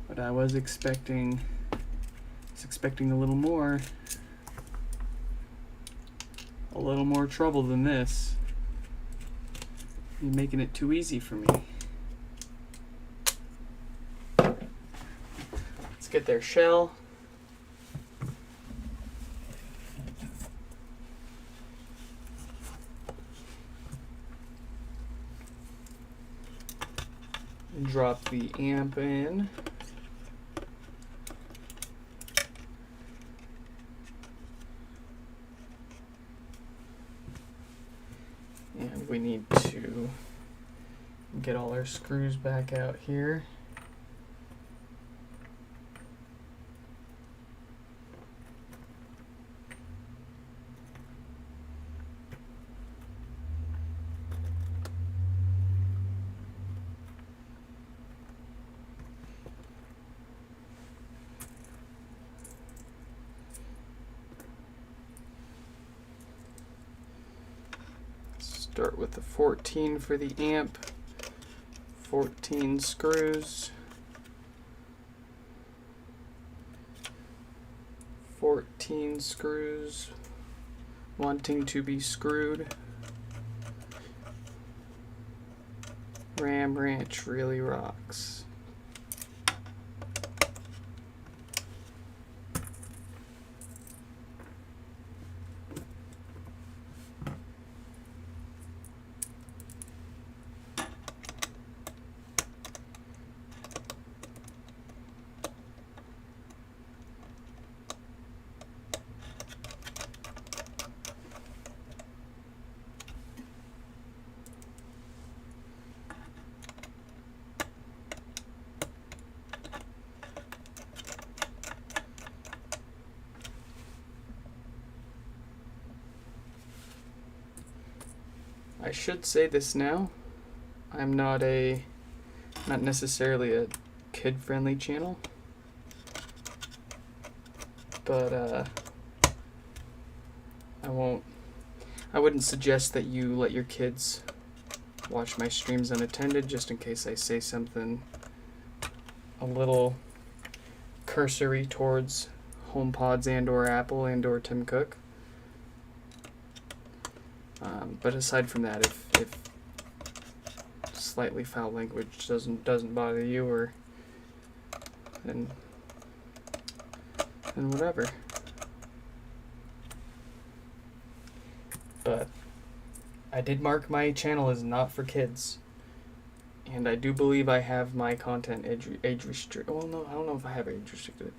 But I was expecting a little more trouble than this. You're making it too easy for me. Let's get their shell. And drop the amp in. And we need to get all our screws back out here. Start with the 14 for the amp, 14 screws, 14 screws wanting to be screwed. Ram Ranch really rocks. I should say this now. I'm not necessarily a kid-friendly channel, but I wouldn't suggest that you let your kids watch my streams unattended, just in case I say something a little cursory towards HomePods and or Apple and or Tim Cook. But aside from that, if slightly foul language doesn't bother you, or then whatever. But I did mark my channel as not for kids, and I do believe I have my content age restricted. Well, no, I don't know if I have age restricted.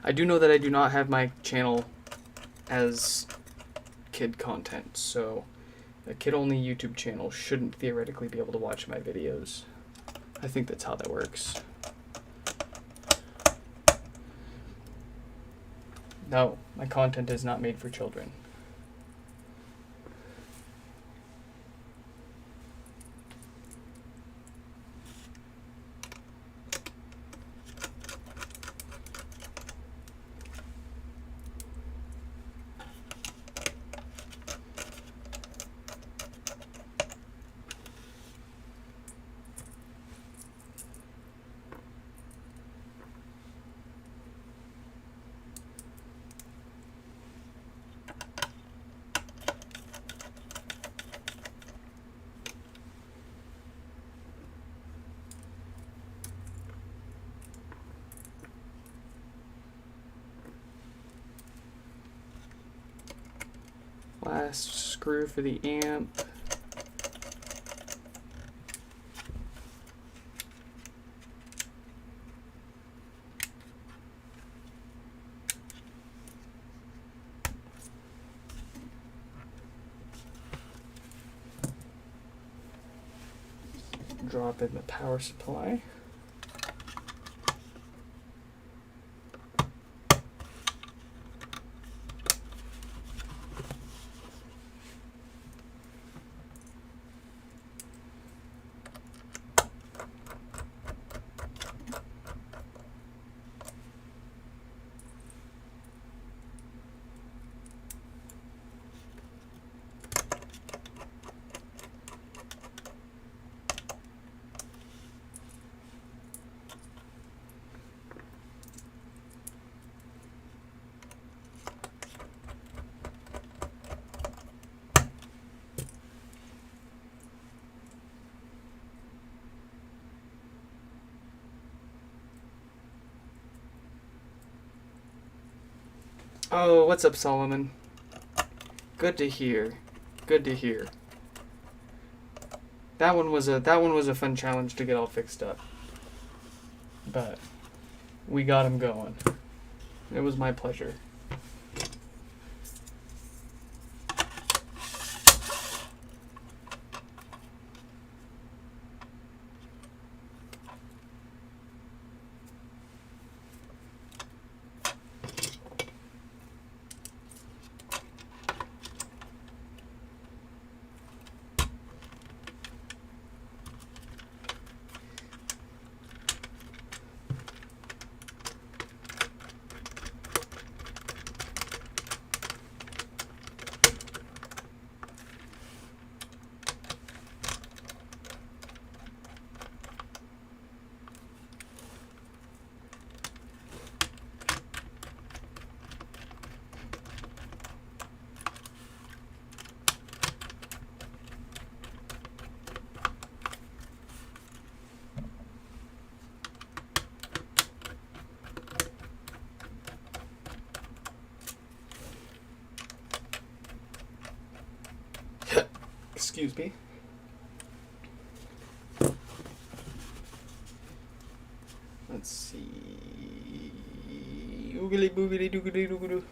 I do know that I do not have my channel as kid content, so a kid-only YouTube channel shouldn't theoretically be able to watch my videos. I think that's how that works. No, my content is not made for children. Last screw for the amp. Drop in the power supply. Oh, what's up, Solomon? Good to hear. Good to hear. That one was a fun challenge to get all fixed up. But we got him going. It was my pleasure. Excuse me. Let's see. Oogly boogly doogly doogly.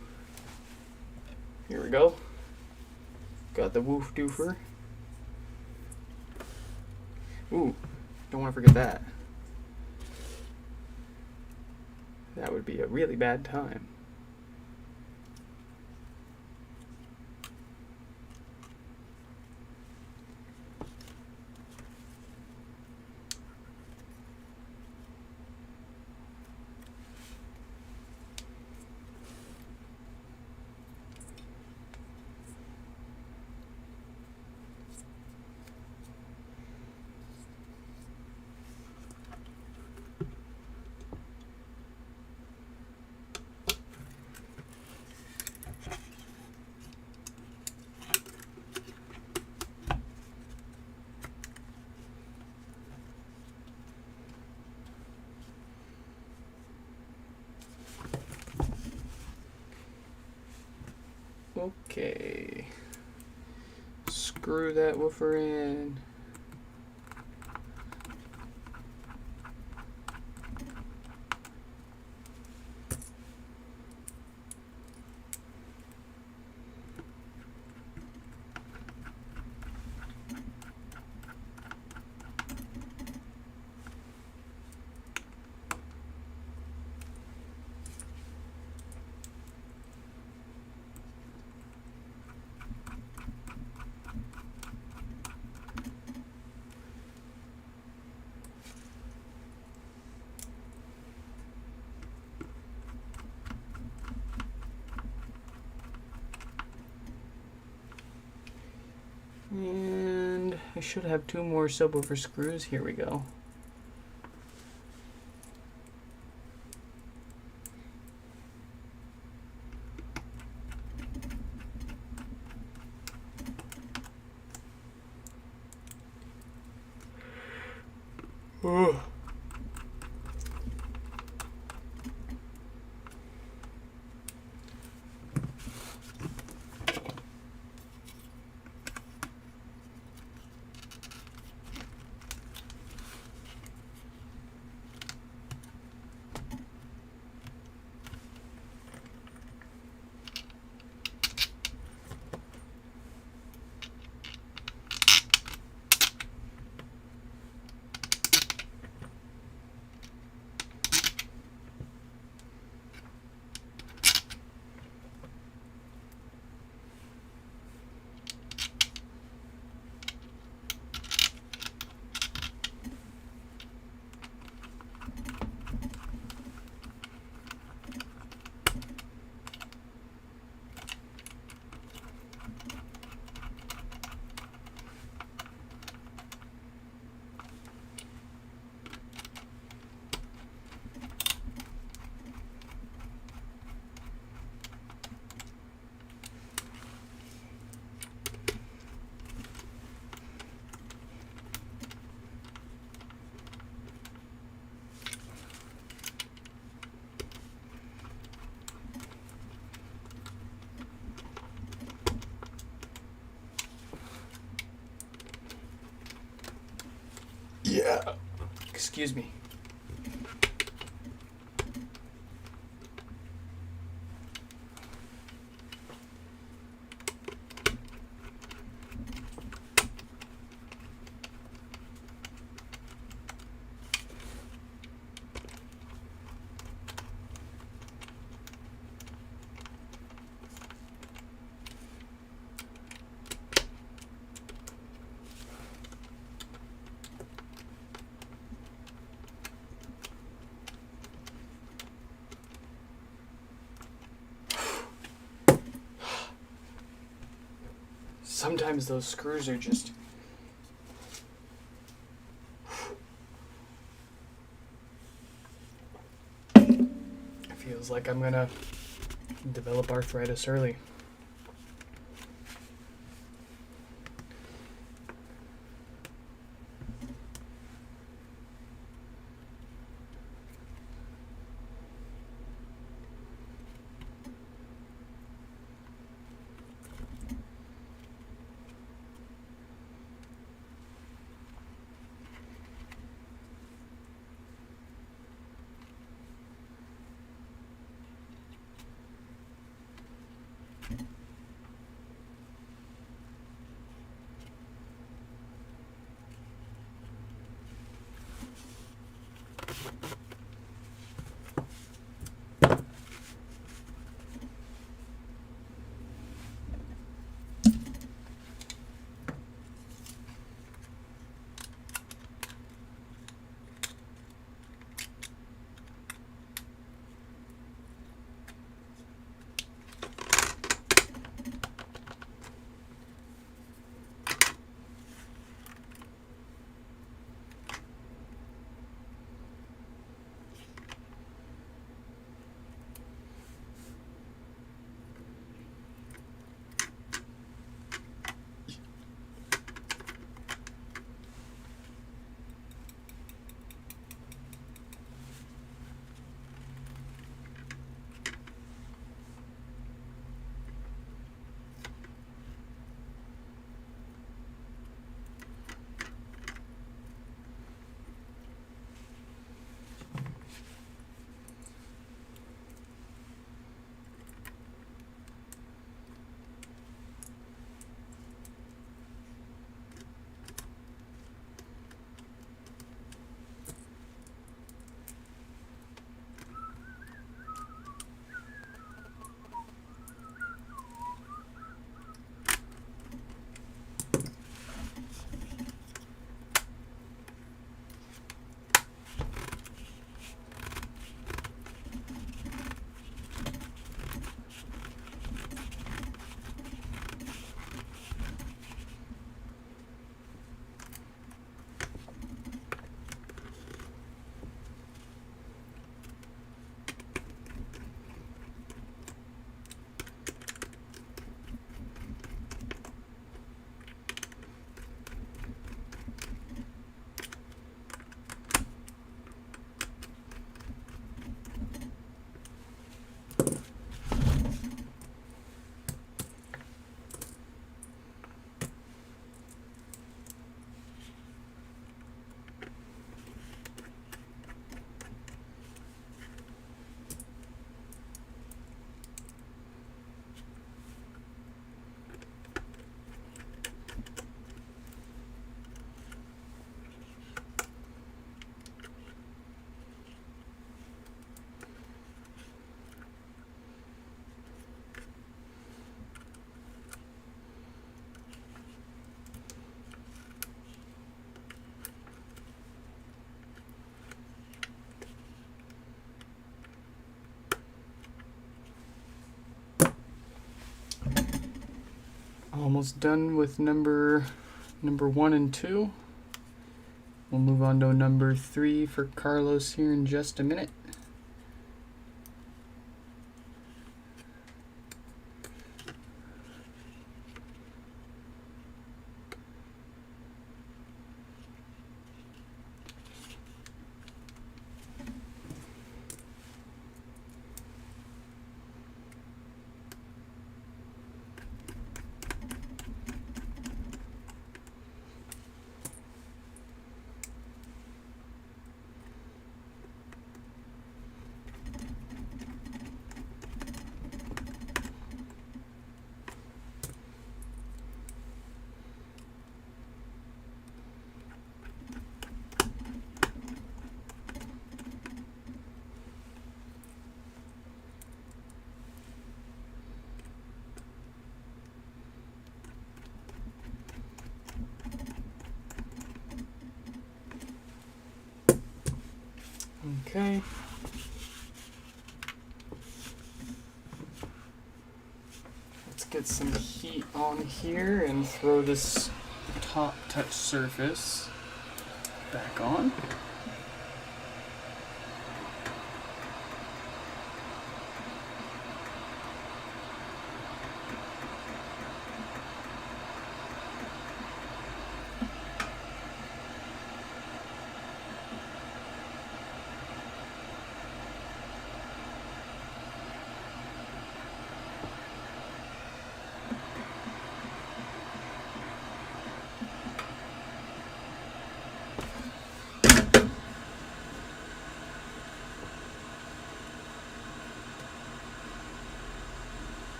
Here we go. Got the woof doofer. Ooh, don't want to forget that. That would be a really bad time. Okay. Screw that woofer in. And I should have 2 more subwoofer screws. Here we go. Ugh. Excuse me. Sometimes those screws are just... It feels like I'm gonna develop arthritis early. Almost done with number 1 and 2. We'll move on to number 3 for Carlos here in just a minute. Okay. Let's get some heat on here and throw this top touch surface back on.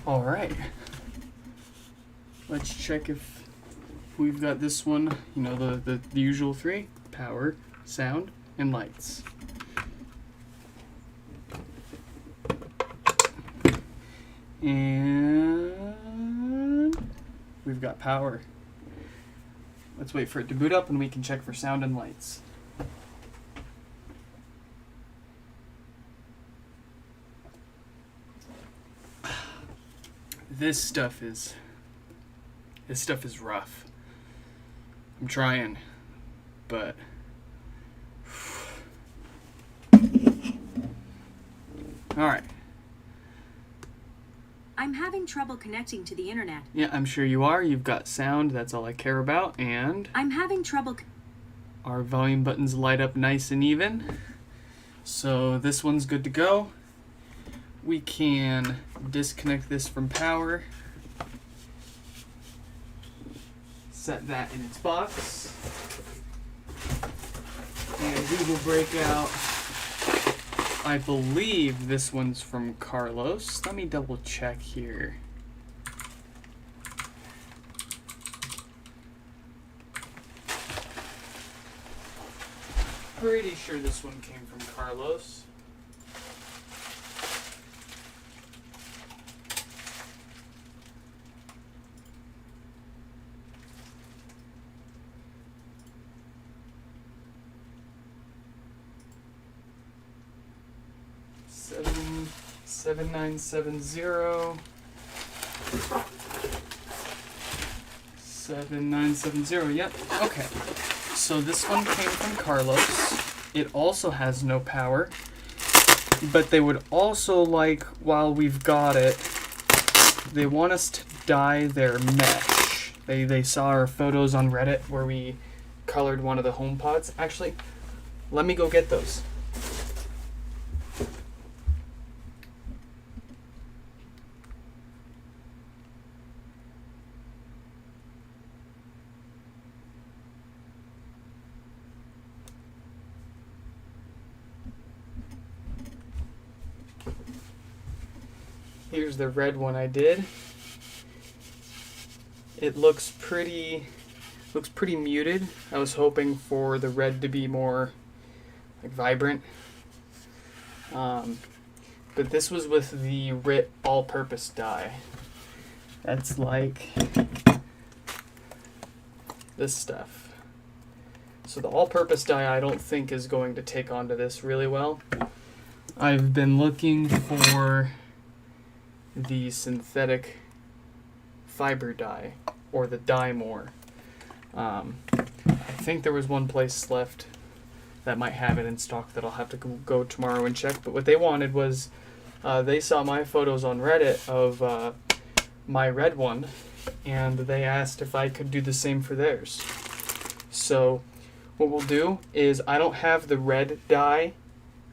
All right, let's check if we've got this one, you know, the usual three: power, sound, and lights. And we've got power. Let's wait for it to boot up and we can check for sound and lights. This stuff is rough. I'm trying, but all right. I'm having trouble connecting to the internet. Yeah, I'm sure you are. You've got sound. That's all I care about. And I'm having trouble. Our volume buttons light up nice and even. So this one's good to go. We can disconnect this from power. Set that in its box. And we will break out, I believe this one's from Carlos. Let me double check here. Pretty sure this one came from Carlos. Seven nine seven zero. 7970. Yep. Okay. So this one came from Carlos. It also has no power, but they would also like, while we've got it, they want us to dye their mesh. They saw our photos on Reddit where we colored one of the HomePods. Actually, let me go get those. Here's the red one I did. It looks pretty muted. I was hoping for the red to be more like vibrant. But this was with the RIT all-purpose dye. That's like this stuff. So the all-purpose dye I don't think is going to take onto this really well. I've been looking for the synthetic fiber dye, or the dye more. I think there was one place left that might have it in stock that I'll have to go tomorrow and check. But what they wanted was, they saw my photos on Reddit of my red one, and they asked if I could do the same for theirs. So what we'll do is, I don't have the red dye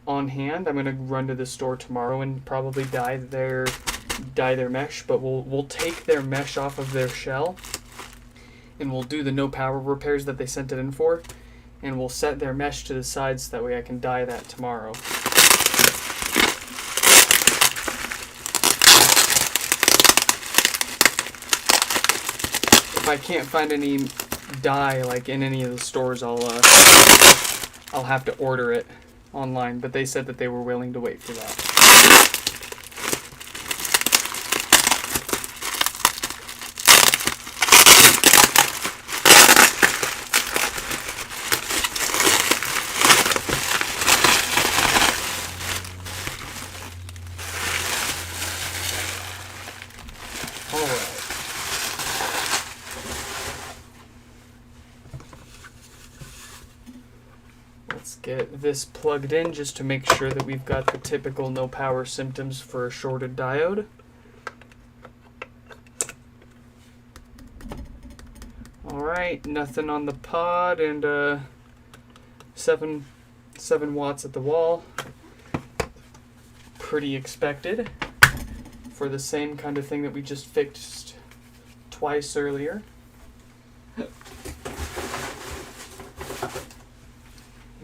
on hand. I'm gonna run to the store tomorrow and probably dye their mesh, but we'll take their mesh off of their shell and we'll do the no power repairs that they sent it in for, and we'll set their mesh to the side so that way I can dye that tomorrow. I can't find any dye like in any of the stores, I'll have to order it online. But they said that they were willing to wait for that. Let's get this plugged in just to make sure that we've got the typical no power symptoms for a shorted diode. Alright, nothing on the pod, and 7 watts at the wall. Pretty expected for the same kind of thing that we just fixed twice earlier.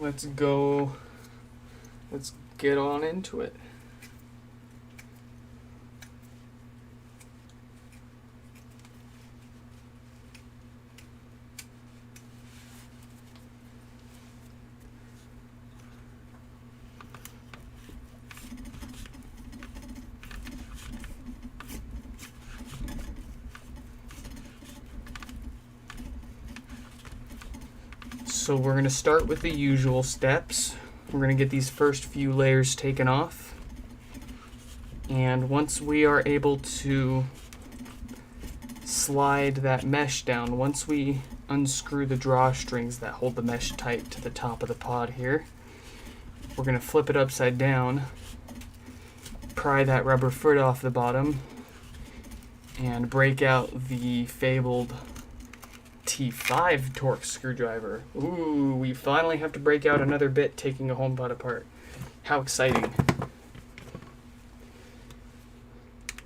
Let's get on into it. So we're going to start with the usual steps. We're going to get these first few layers taken off. And once we are able to slide that mesh down, once we unscrew the drawstrings that hold the mesh tight to the top of the pod here, we're going to flip it upside down, pry that rubber foot off the bottom, and break out the fabled T5 Torx screwdriver. Ooh, we finally have to break out another bit taking a HomePod apart. How exciting.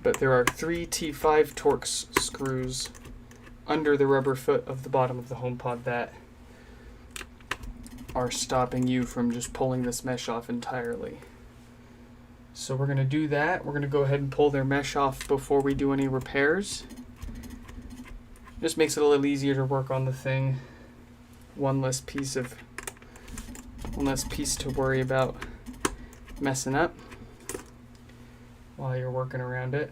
But there are 3 T5 Torx screws under the rubber foot of the bottom of the HomePod that are stopping you from just pulling this mesh off entirely. So we're going to do that. We're going to go ahead and pull their mesh off before we do any repairs. Just makes it a little easier to work on the thing. One less piece to worry about messing up while you're working around it.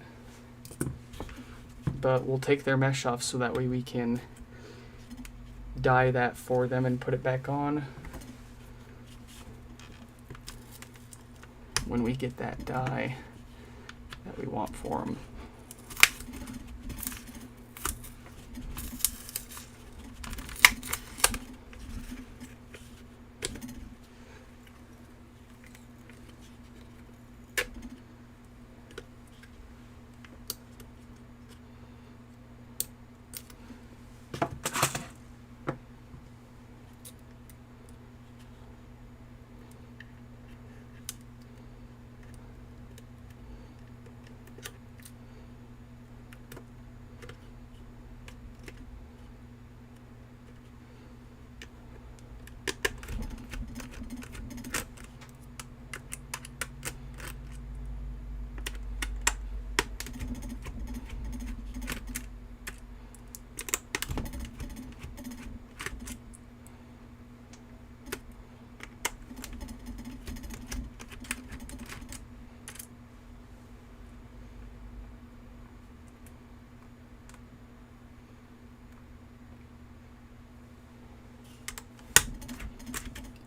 But we'll take their mesh off so that way we can dye that for them and put it back on when we get that dye that we want for them.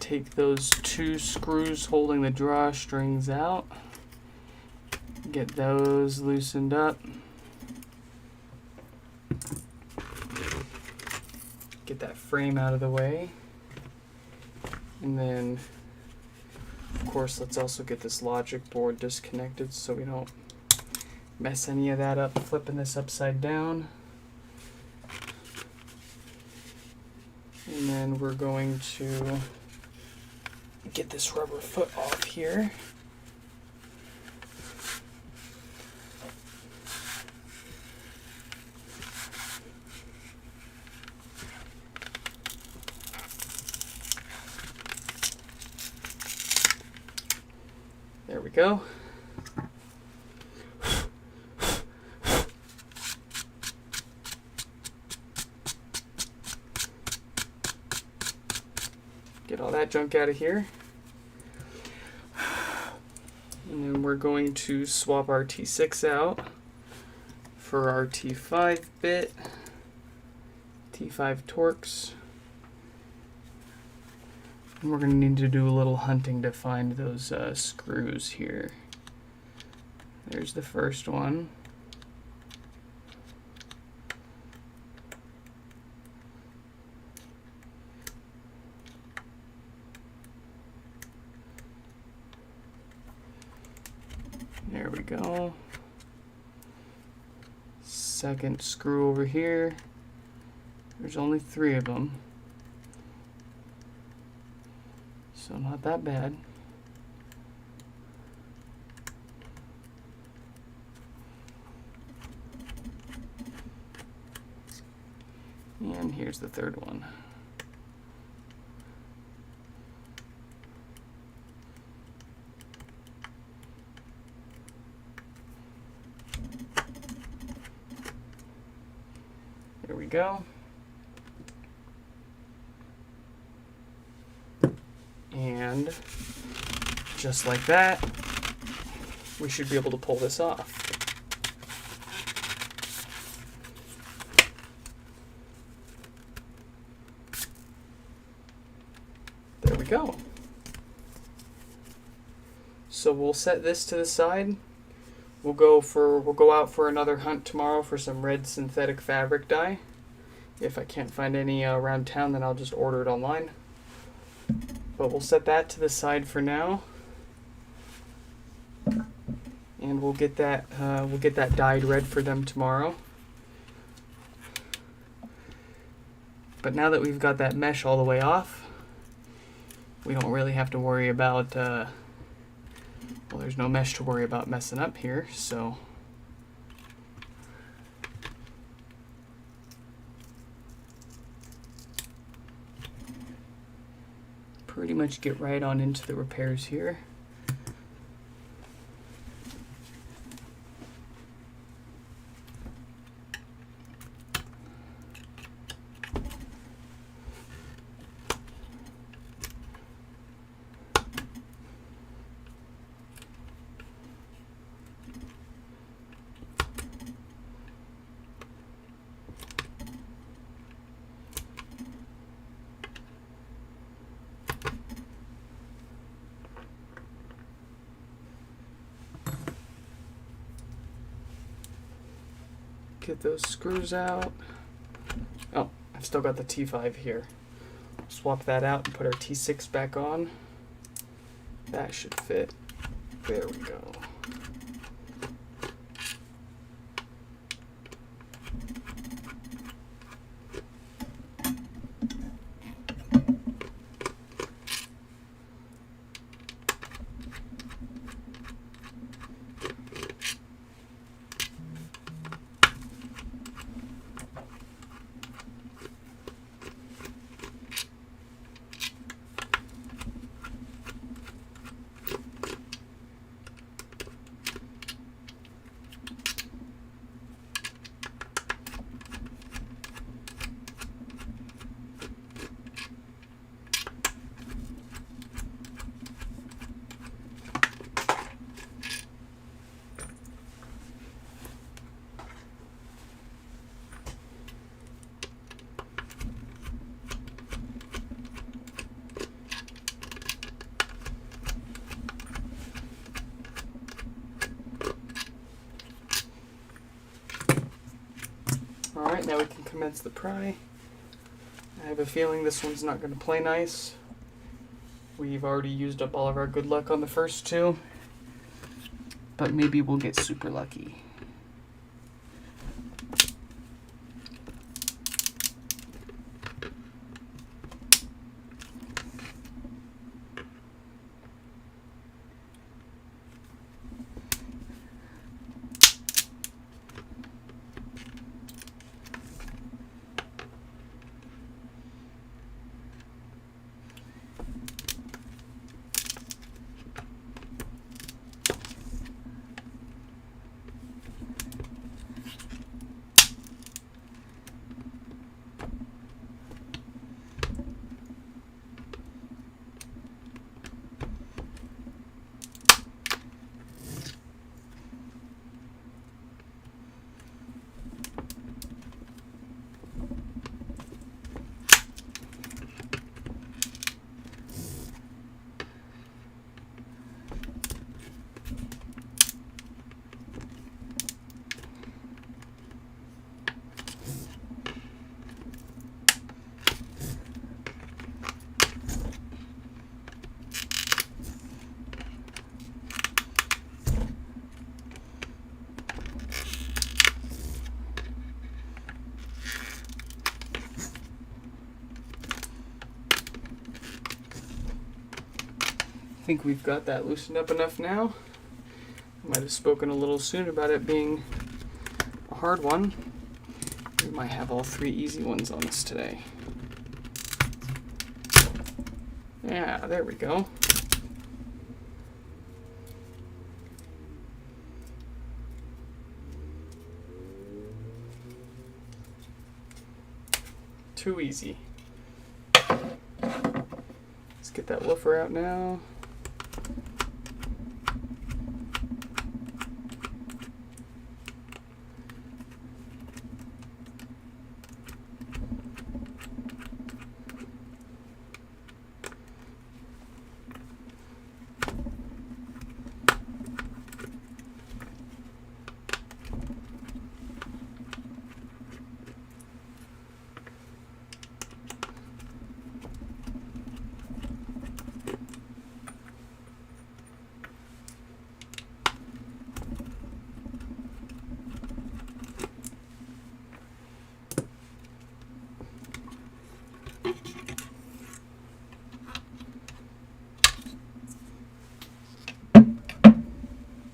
Take those 2 screws holding the drawstrings out, get those loosened up, get that frame out of the way, and then of course let's also get this logic board disconnected so we don't mess any of that up flipping this upside down. And then we're going to get this rubber foot off here. There we go. all that junk out of here. And then we're going to swap our T6 out for our T5 bit, T5 Torx. And we're going to need to do a little hunting to find those screws here. There's the first one. There we go. Second screw over here. There's only 3 of them, so not that bad. And here's the third one. There we go. And just like that, we should be able to pull this off. There we go. So we'll set this to the side. We'll go out for another hunt tomorrow for some red synthetic fabric dye. If I can't find any around town, then I'll just order it online. But we'll set that to the side for now, and we'll get that dyed red for them tomorrow. But now that we've got that mesh all the way off, we don't really have to worry about. Well, there's no mesh to worry about messing up here, so. Pretty much get right on into the repairs here. Get those screws out. Oh, I've still got the T5 here. Swap that out and put our T6 back on. That should fit. There we go. Alright, now we can commence the pry. I have a feeling this one's not going to play nice. We've already used up all of our good luck on the first 2, but maybe we'll get super lucky. think we've got that loosened up enough now. Might have spoken a little soon about it being a hard one. We might have all 3 easy ones on us today. Yeah, there we go. Too easy. Let's get that woofer out now.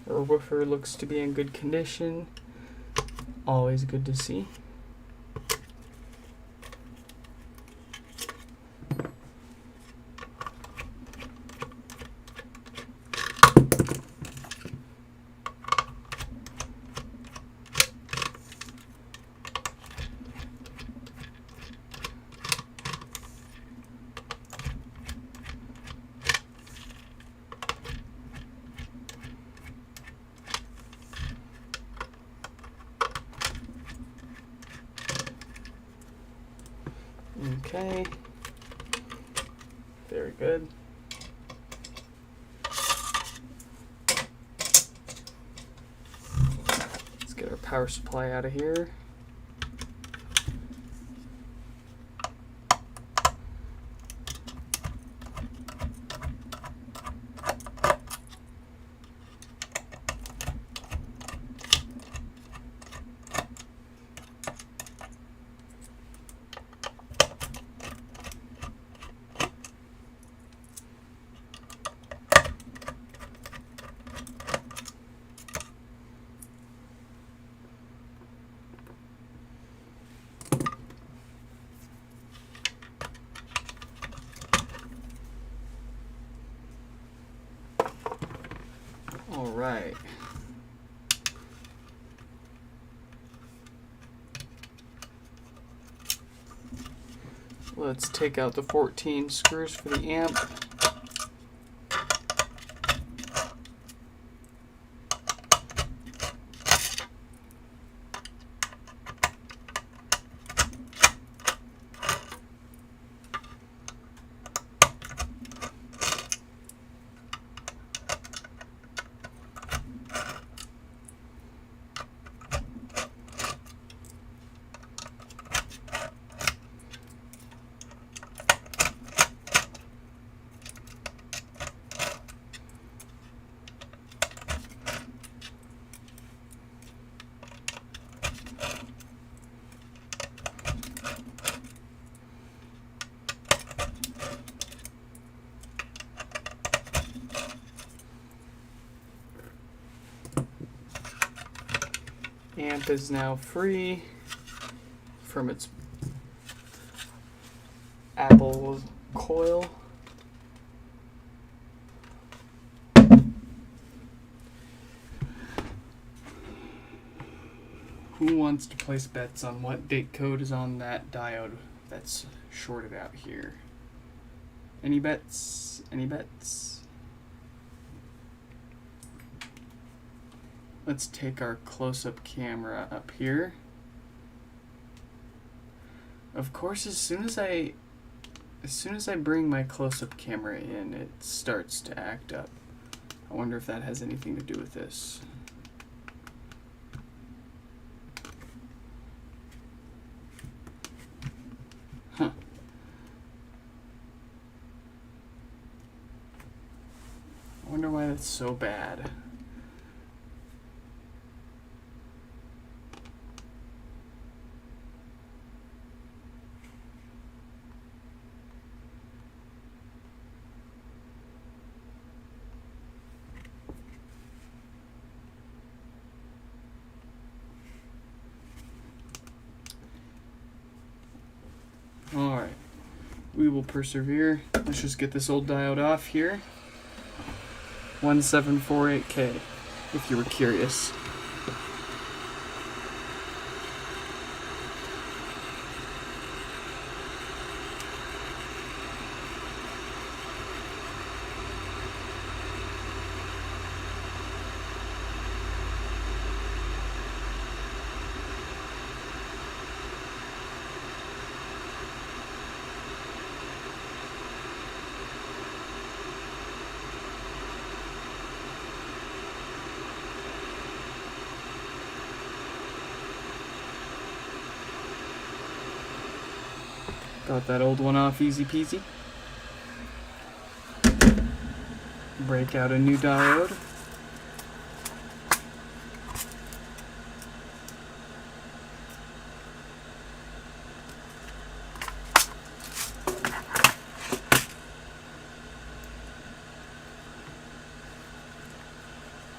Our woofer looks to be in good condition. Always good to see. Okay, very good. Let's get our power supply out of here. All right. Let's take out the 14 screws for the amp. Amp is now free from its Apple coil. Who wants to place bets on what date code is on that diode that's shorted out here? Any bets? Any bets? Let's take our close-up camera up here. Of course, as soon as I bring my close-up camera in, it starts to act up. I wonder if that has anything to do with this. Huh. I wonder why that's so bad. Alright. We will persevere. Let's just get this old diode off here. 1748K, if you were curious. Got that old one off easy peasy. Break out a new diode.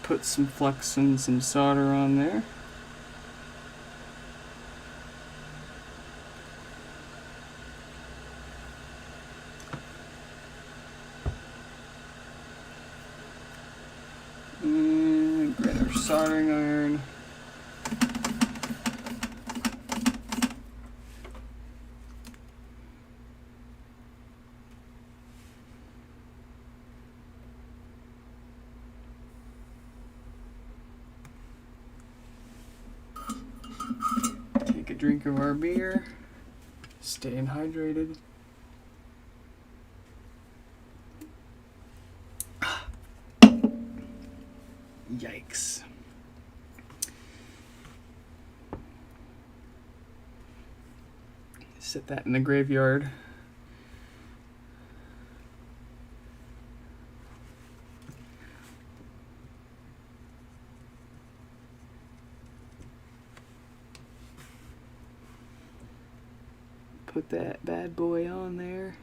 Put some flux and some solder on there. Grab our soldering iron. Take a drink of our beer. Staying hydrated. Yikes. Set that in the graveyard. Put that bad boy on there.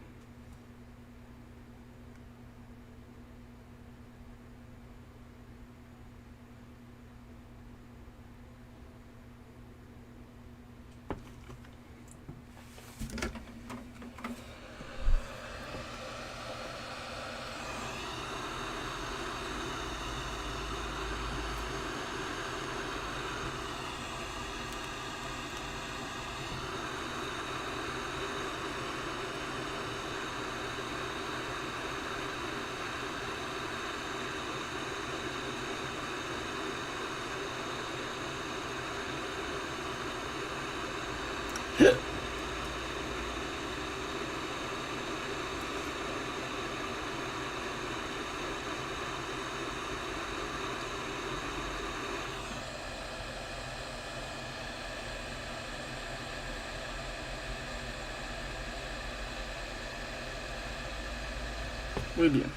Muy bien.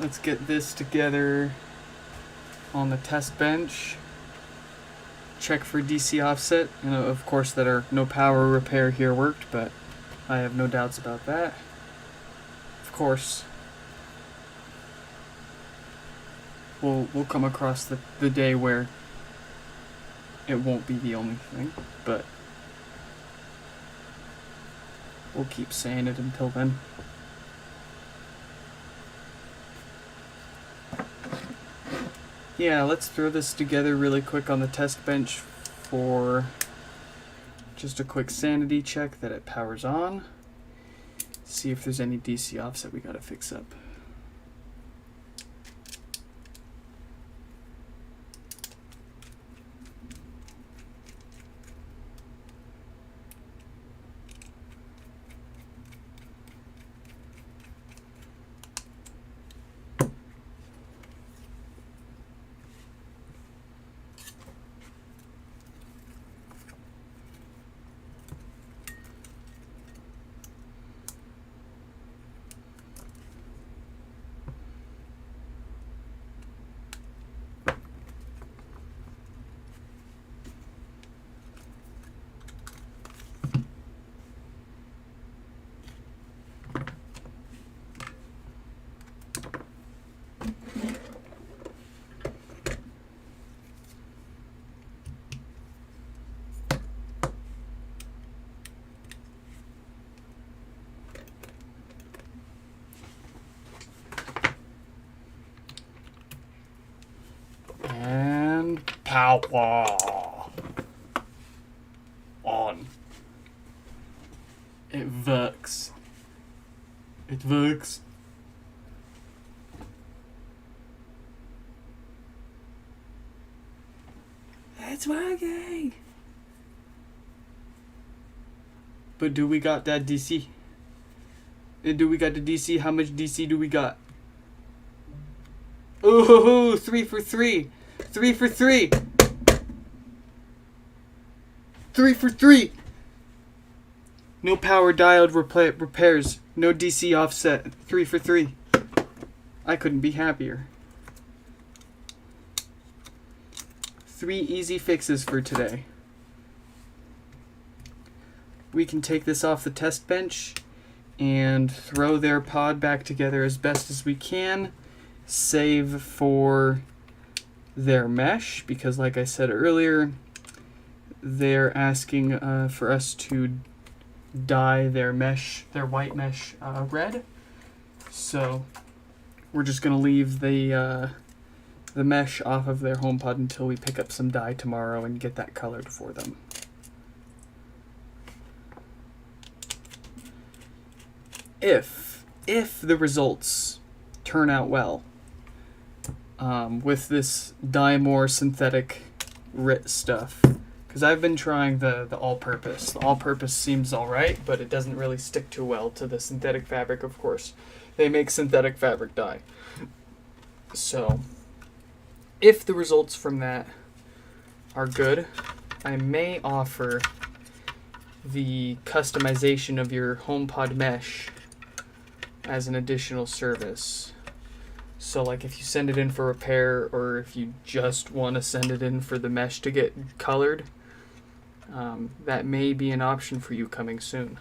Let's get this together on the test bench. Check for DC offset. You know, of course, that our no power repair here worked, but I have no doubts about that. Of course, we'll come across the day where it won't be the only thing, but we'll keep saying it until then. Yeah, let's throw this together really quick on the test bench for just a quick sanity check that it powers on. See if there's any DC offset we gotta fix up. Power on. It works. It works. It's working. But do we got that DC? Do we got the DC? How much DC do we got? Ooh, 3 for 3. 3 for 3. 3 for 3. No power diode repairs. No DC offset. 3 for 3. I couldn't be happier. 3 easy fixes for today. We can take this off the test bench and throw their pod back together as best as we can, save for their mesh, because like I said earlier, they're asking for us to dye their mesh, their white mesh, red. So we're just gonna leave the mesh off of their HomePod until we pick up some dye tomorrow and get that colored for them. If the results turn out well, with this dye more synthetic RIT stuff, because I've been trying the all-purpose. The all-purpose seems alright, but it doesn't really stick too well to the synthetic fabric, of course. They make synthetic fabric dye. So, if the results from that are good, I may offer the customization of your HomePod mesh as an additional service. So like if you send it in for repair, or if you just want to send it in for the mesh to get colored, that may be an option for you coming soon.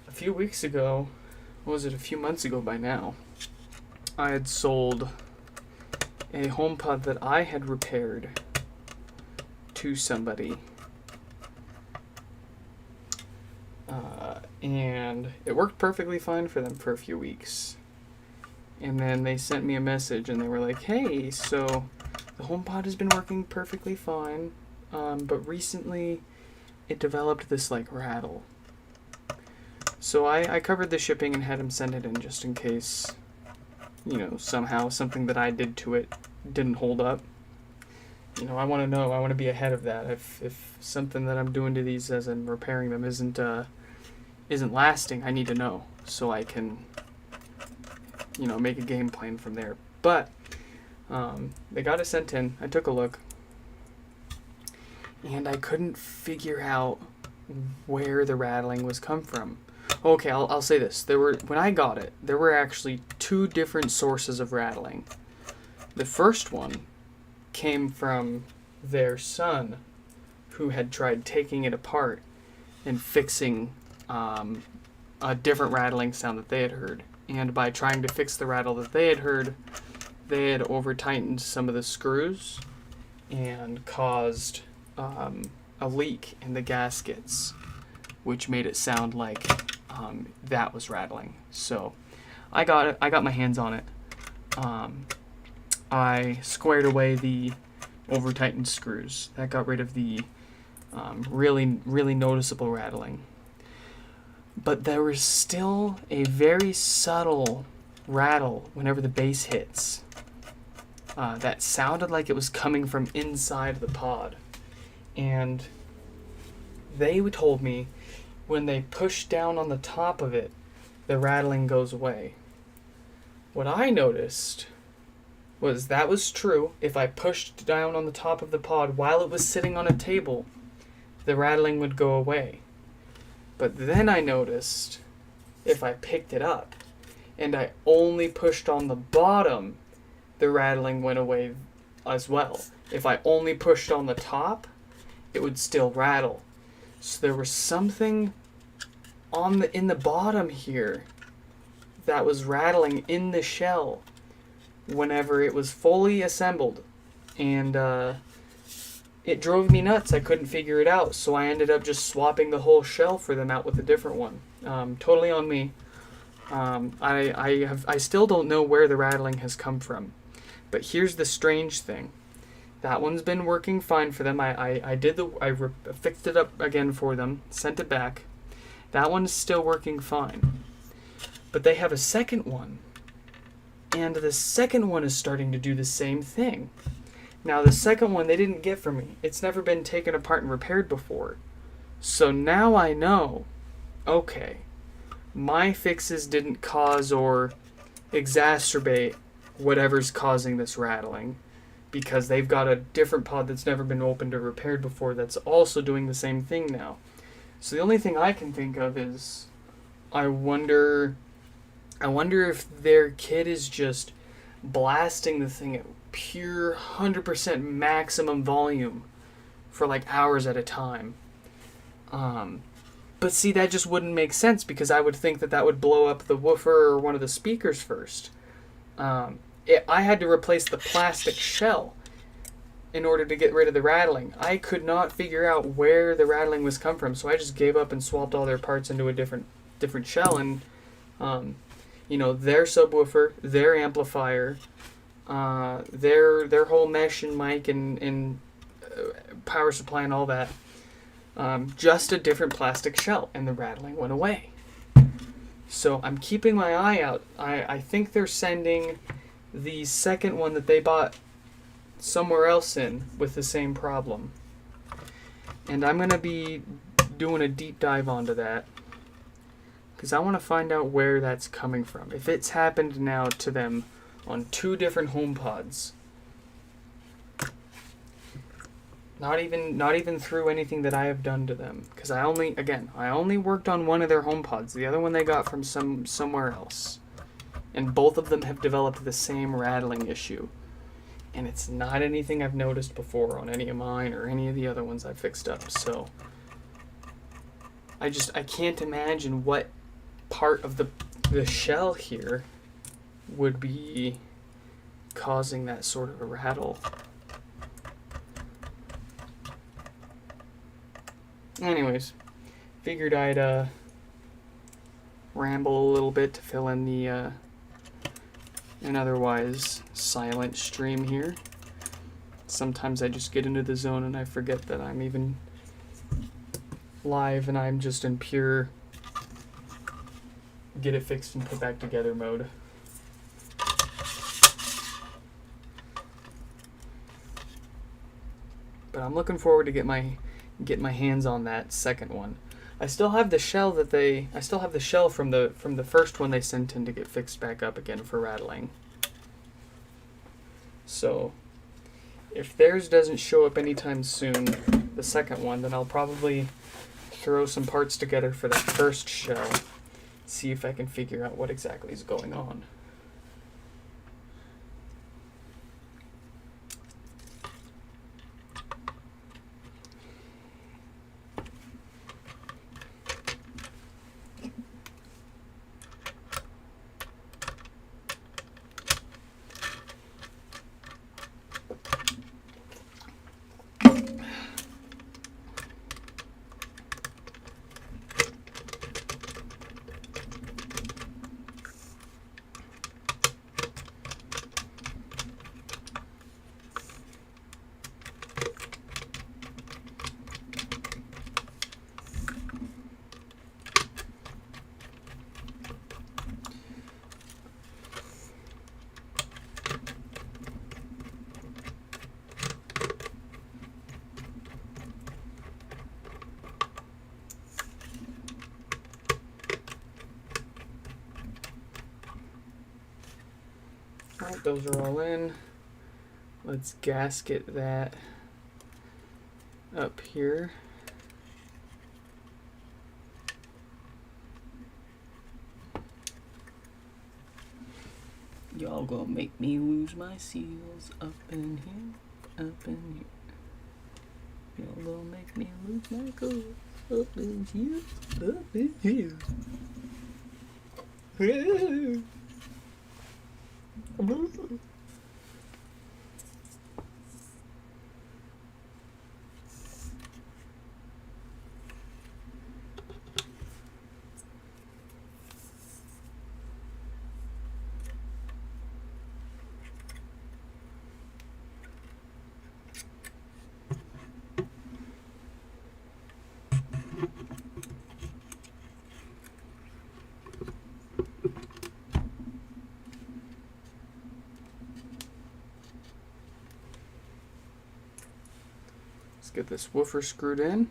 A few weeks ago, was it a few months ago by now, I had sold a HomePod that I had repaired to somebody, and it worked perfectly fine for them for a few weeks. And then they sent me a message and they were like, hey, so the HomePod has been working perfectly fine, but recently it developed this like rattle. So I covered the shipping and had him send it in just in case, you know, somehow something that I did to it didn't hold up. You know, I want to know, I want to be ahead of that. If something that I'm doing to these as I'm repairing them isn't lasting, I need to know so I can, you know, make a game plan from there. But they got it sent in. I took a look, and I couldn't figure out where the rattling was come from. Okay, I'll say this. When I got it, there were actually 2 different sources of rattling. The first one came from their son, who had tried taking it apart and fixing a different rattling sound that they had heard. And by trying to fix the rattle that they had heard, they had over-tightened some of the screws and caused a leak in the gaskets, which made it sound like that was rattling. So I got it. I got my hands on it. I squared away the over-tightened screws. That got rid of the really noticeable rattling. but there was still a very subtle rattle whenever the bass hits. That sounded like it was coming from inside the pod. And they told me when they push down on the top of it, the rattling goes away. What I noticed was that was true. If I pushed down on the top of the pod while it was sitting on a table, the rattling would go away. But then I noticed if I picked it up and I only pushed on the bottom, the rattling went away as well. If I only pushed on the top, it would still rattle. So there was something in the bottom here that was rattling in the shell whenever it was fully assembled, and it drove me nuts. I couldn't figure it out, so I ended up just swapping the whole shell for them out with a different one. Totally on me. I still don't know where the rattling has come from, but here's the strange thing. That one's been working fine for them. I fixed it up again for them, sent it back. That one's still working fine. But they have a second one, and the second one is starting to do the same thing. Now, the second one they didn't get from me. It's never been taken apart and repaired before. So now I know, okay, my fixes didn't cause or exacerbate whatever's causing this rattling, because they've got a different pod that's never been opened or repaired before that's also doing the same thing now. So the only thing I can think of is, I wonder if their kid is just blasting the thing at pure 100% maximum volume for like hours at a time. But see, that just wouldn't make sense, because I would think that would blow up the woofer or one of the speakers first. I had to replace the plastic shell in order to get rid of the rattling. I could not figure out where the rattling was come from, so I just gave up and swapped all their parts into a different shell, and their subwoofer, their amplifier, their whole mesh and mic and power supply and all that, just a different plastic shell, and the rattling went away. So I'm keeping my eye out. I think they're sending the second one that they bought somewhere else in with the same problem. And I'm going to be doing a deep dive onto that, because I want to find out where that's coming from. If it's happened now to them on 2 different HomePods. Not even through anything that I have done to them, because I only worked on one of their HomePods. The other one they got from somewhere else. And both of them have developed the same rattling issue. And it's not anything I've noticed before on any of mine or any of the other ones I've fixed up. So I can't imagine what part of the shell here would be causing that sort of a rattle. Anyways, figured I'd ramble a little bit to fill in the an otherwise silent stream here. Sometimes I just get into the zone and I forget that I'm even live, and I'm just in pure get it fixed and put back together mode. But I'm looking forward to get my hands on that second one. I still have the shell from the first one they sent in to get fixed back up again for rattling. So if theirs doesn't show up anytime soon, the second one, then I'll probably throw some parts together for that first shell, see if I can figure out what exactly is going on. Right, those are all in. Let's gasket that up here. Y'all gonna make me lose my seals up in here, up in here. Y'all gonna make me lose my cool up in here, up in here. Let's get this woofer screwed in.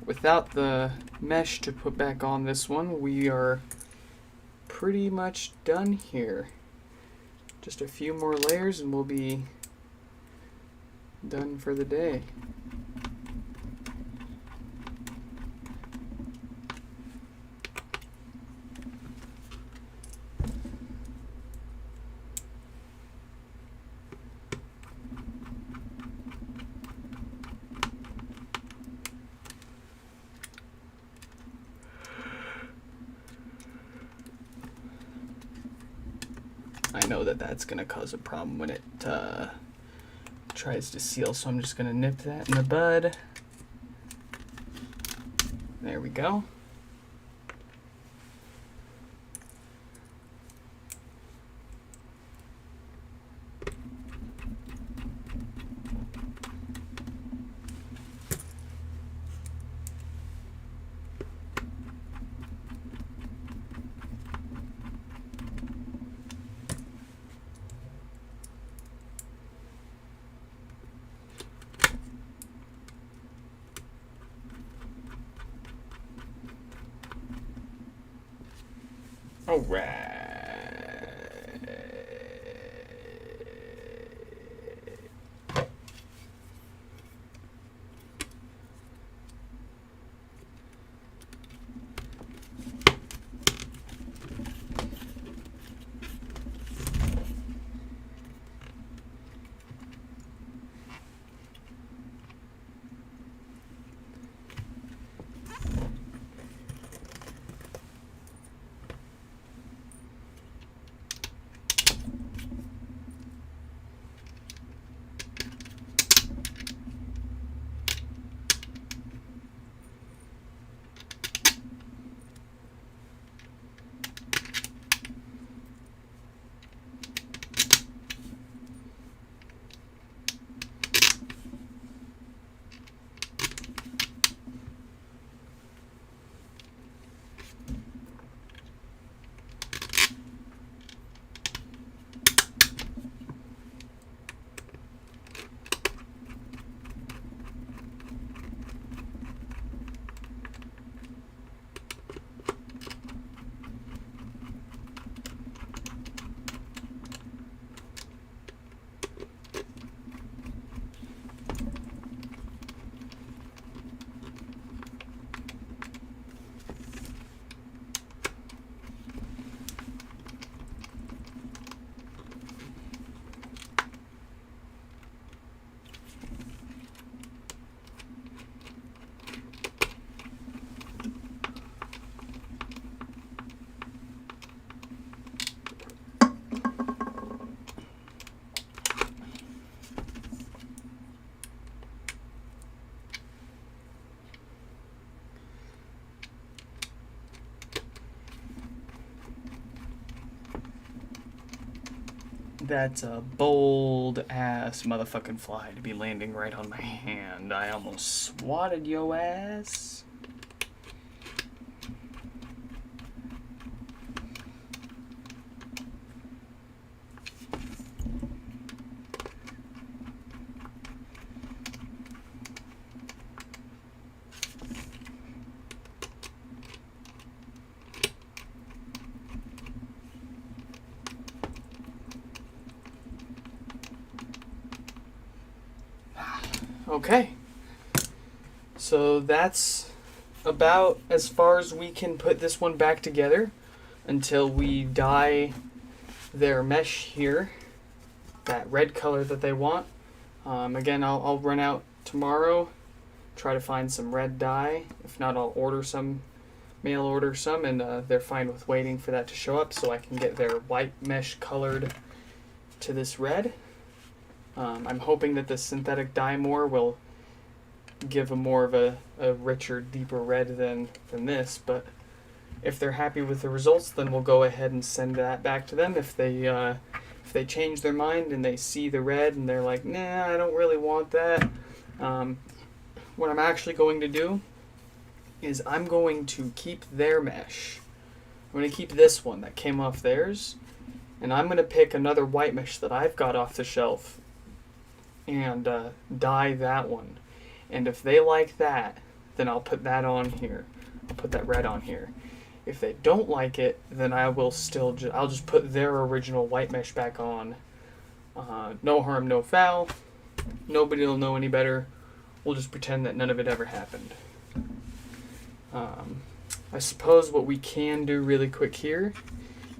Without the mesh to put back on this one, we are pretty much done here. Just a few more layers and we'll be done for the day. I know that that's going to cause a problem when it tries to seal, so I'm just going to nip that in the bud. There we go. All right. That's a bold ass motherfucking fly to be landing right on my hand. I almost swatted yo ass. Okay. So that's about as far as we can put this one back together until we dye their mesh here, that red color that they want. Again, I'll run out tomorrow, try to find some red dye. If not, I'll order some, mail order some, and they're fine with waiting for that to show up so I can get their white mesh colored to this red. I'm hoping that the synthetic dye more will give a more of a richer, deeper red than this, but if they're happy with the results, then we'll go ahead and send that back to them. If they change their mind and they see the red and they're like, nah, I don't really want that, what I'm actually going to do is I'm going to keep their mesh. I'm going to keep this one that came off theirs, and I'm going to pick another white mesh that I've got off the shelf and dye that one. And if they like that, then I'll put that on here. I'll put that red on here. If they don't like it, then I will still I'll just put their original white mesh back on. No harm, no foul. Nobody will know any better. We'll just pretend that none of it ever happened. I suppose what we can do really quick here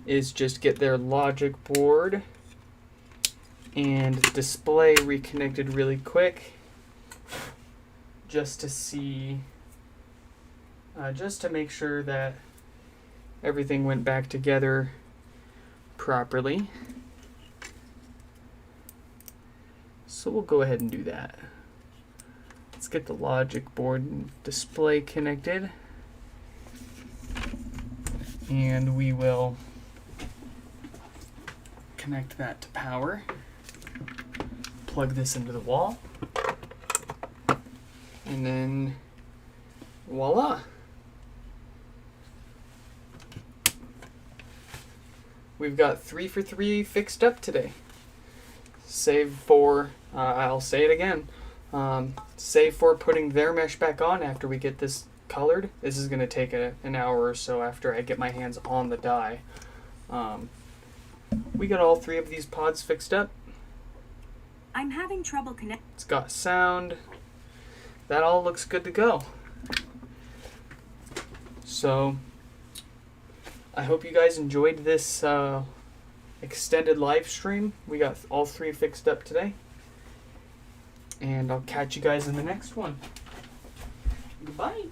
is just get their logic board and display reconnected really quick, just to see, just to make sure that everything went back together properly. So we'll go ahead and do that. Let's get the logic board and display connected, and we will connect that to power. Plug this into the wall, and then voila. We've got 3 for 3 fixed up today. Save for, I'll say it again, save for putting their mesh back on after we get this colored. This is going to take an hour or so after I get my hands on the dye. We got all 3 of these pods fixed up. I'm having trouble connecting. It's got sound. That all looks good to go. So I hope you guys enjoyed this extended live stream. We got all 3 fixed up today, and I'll catch you guys in the next one. Goodbye.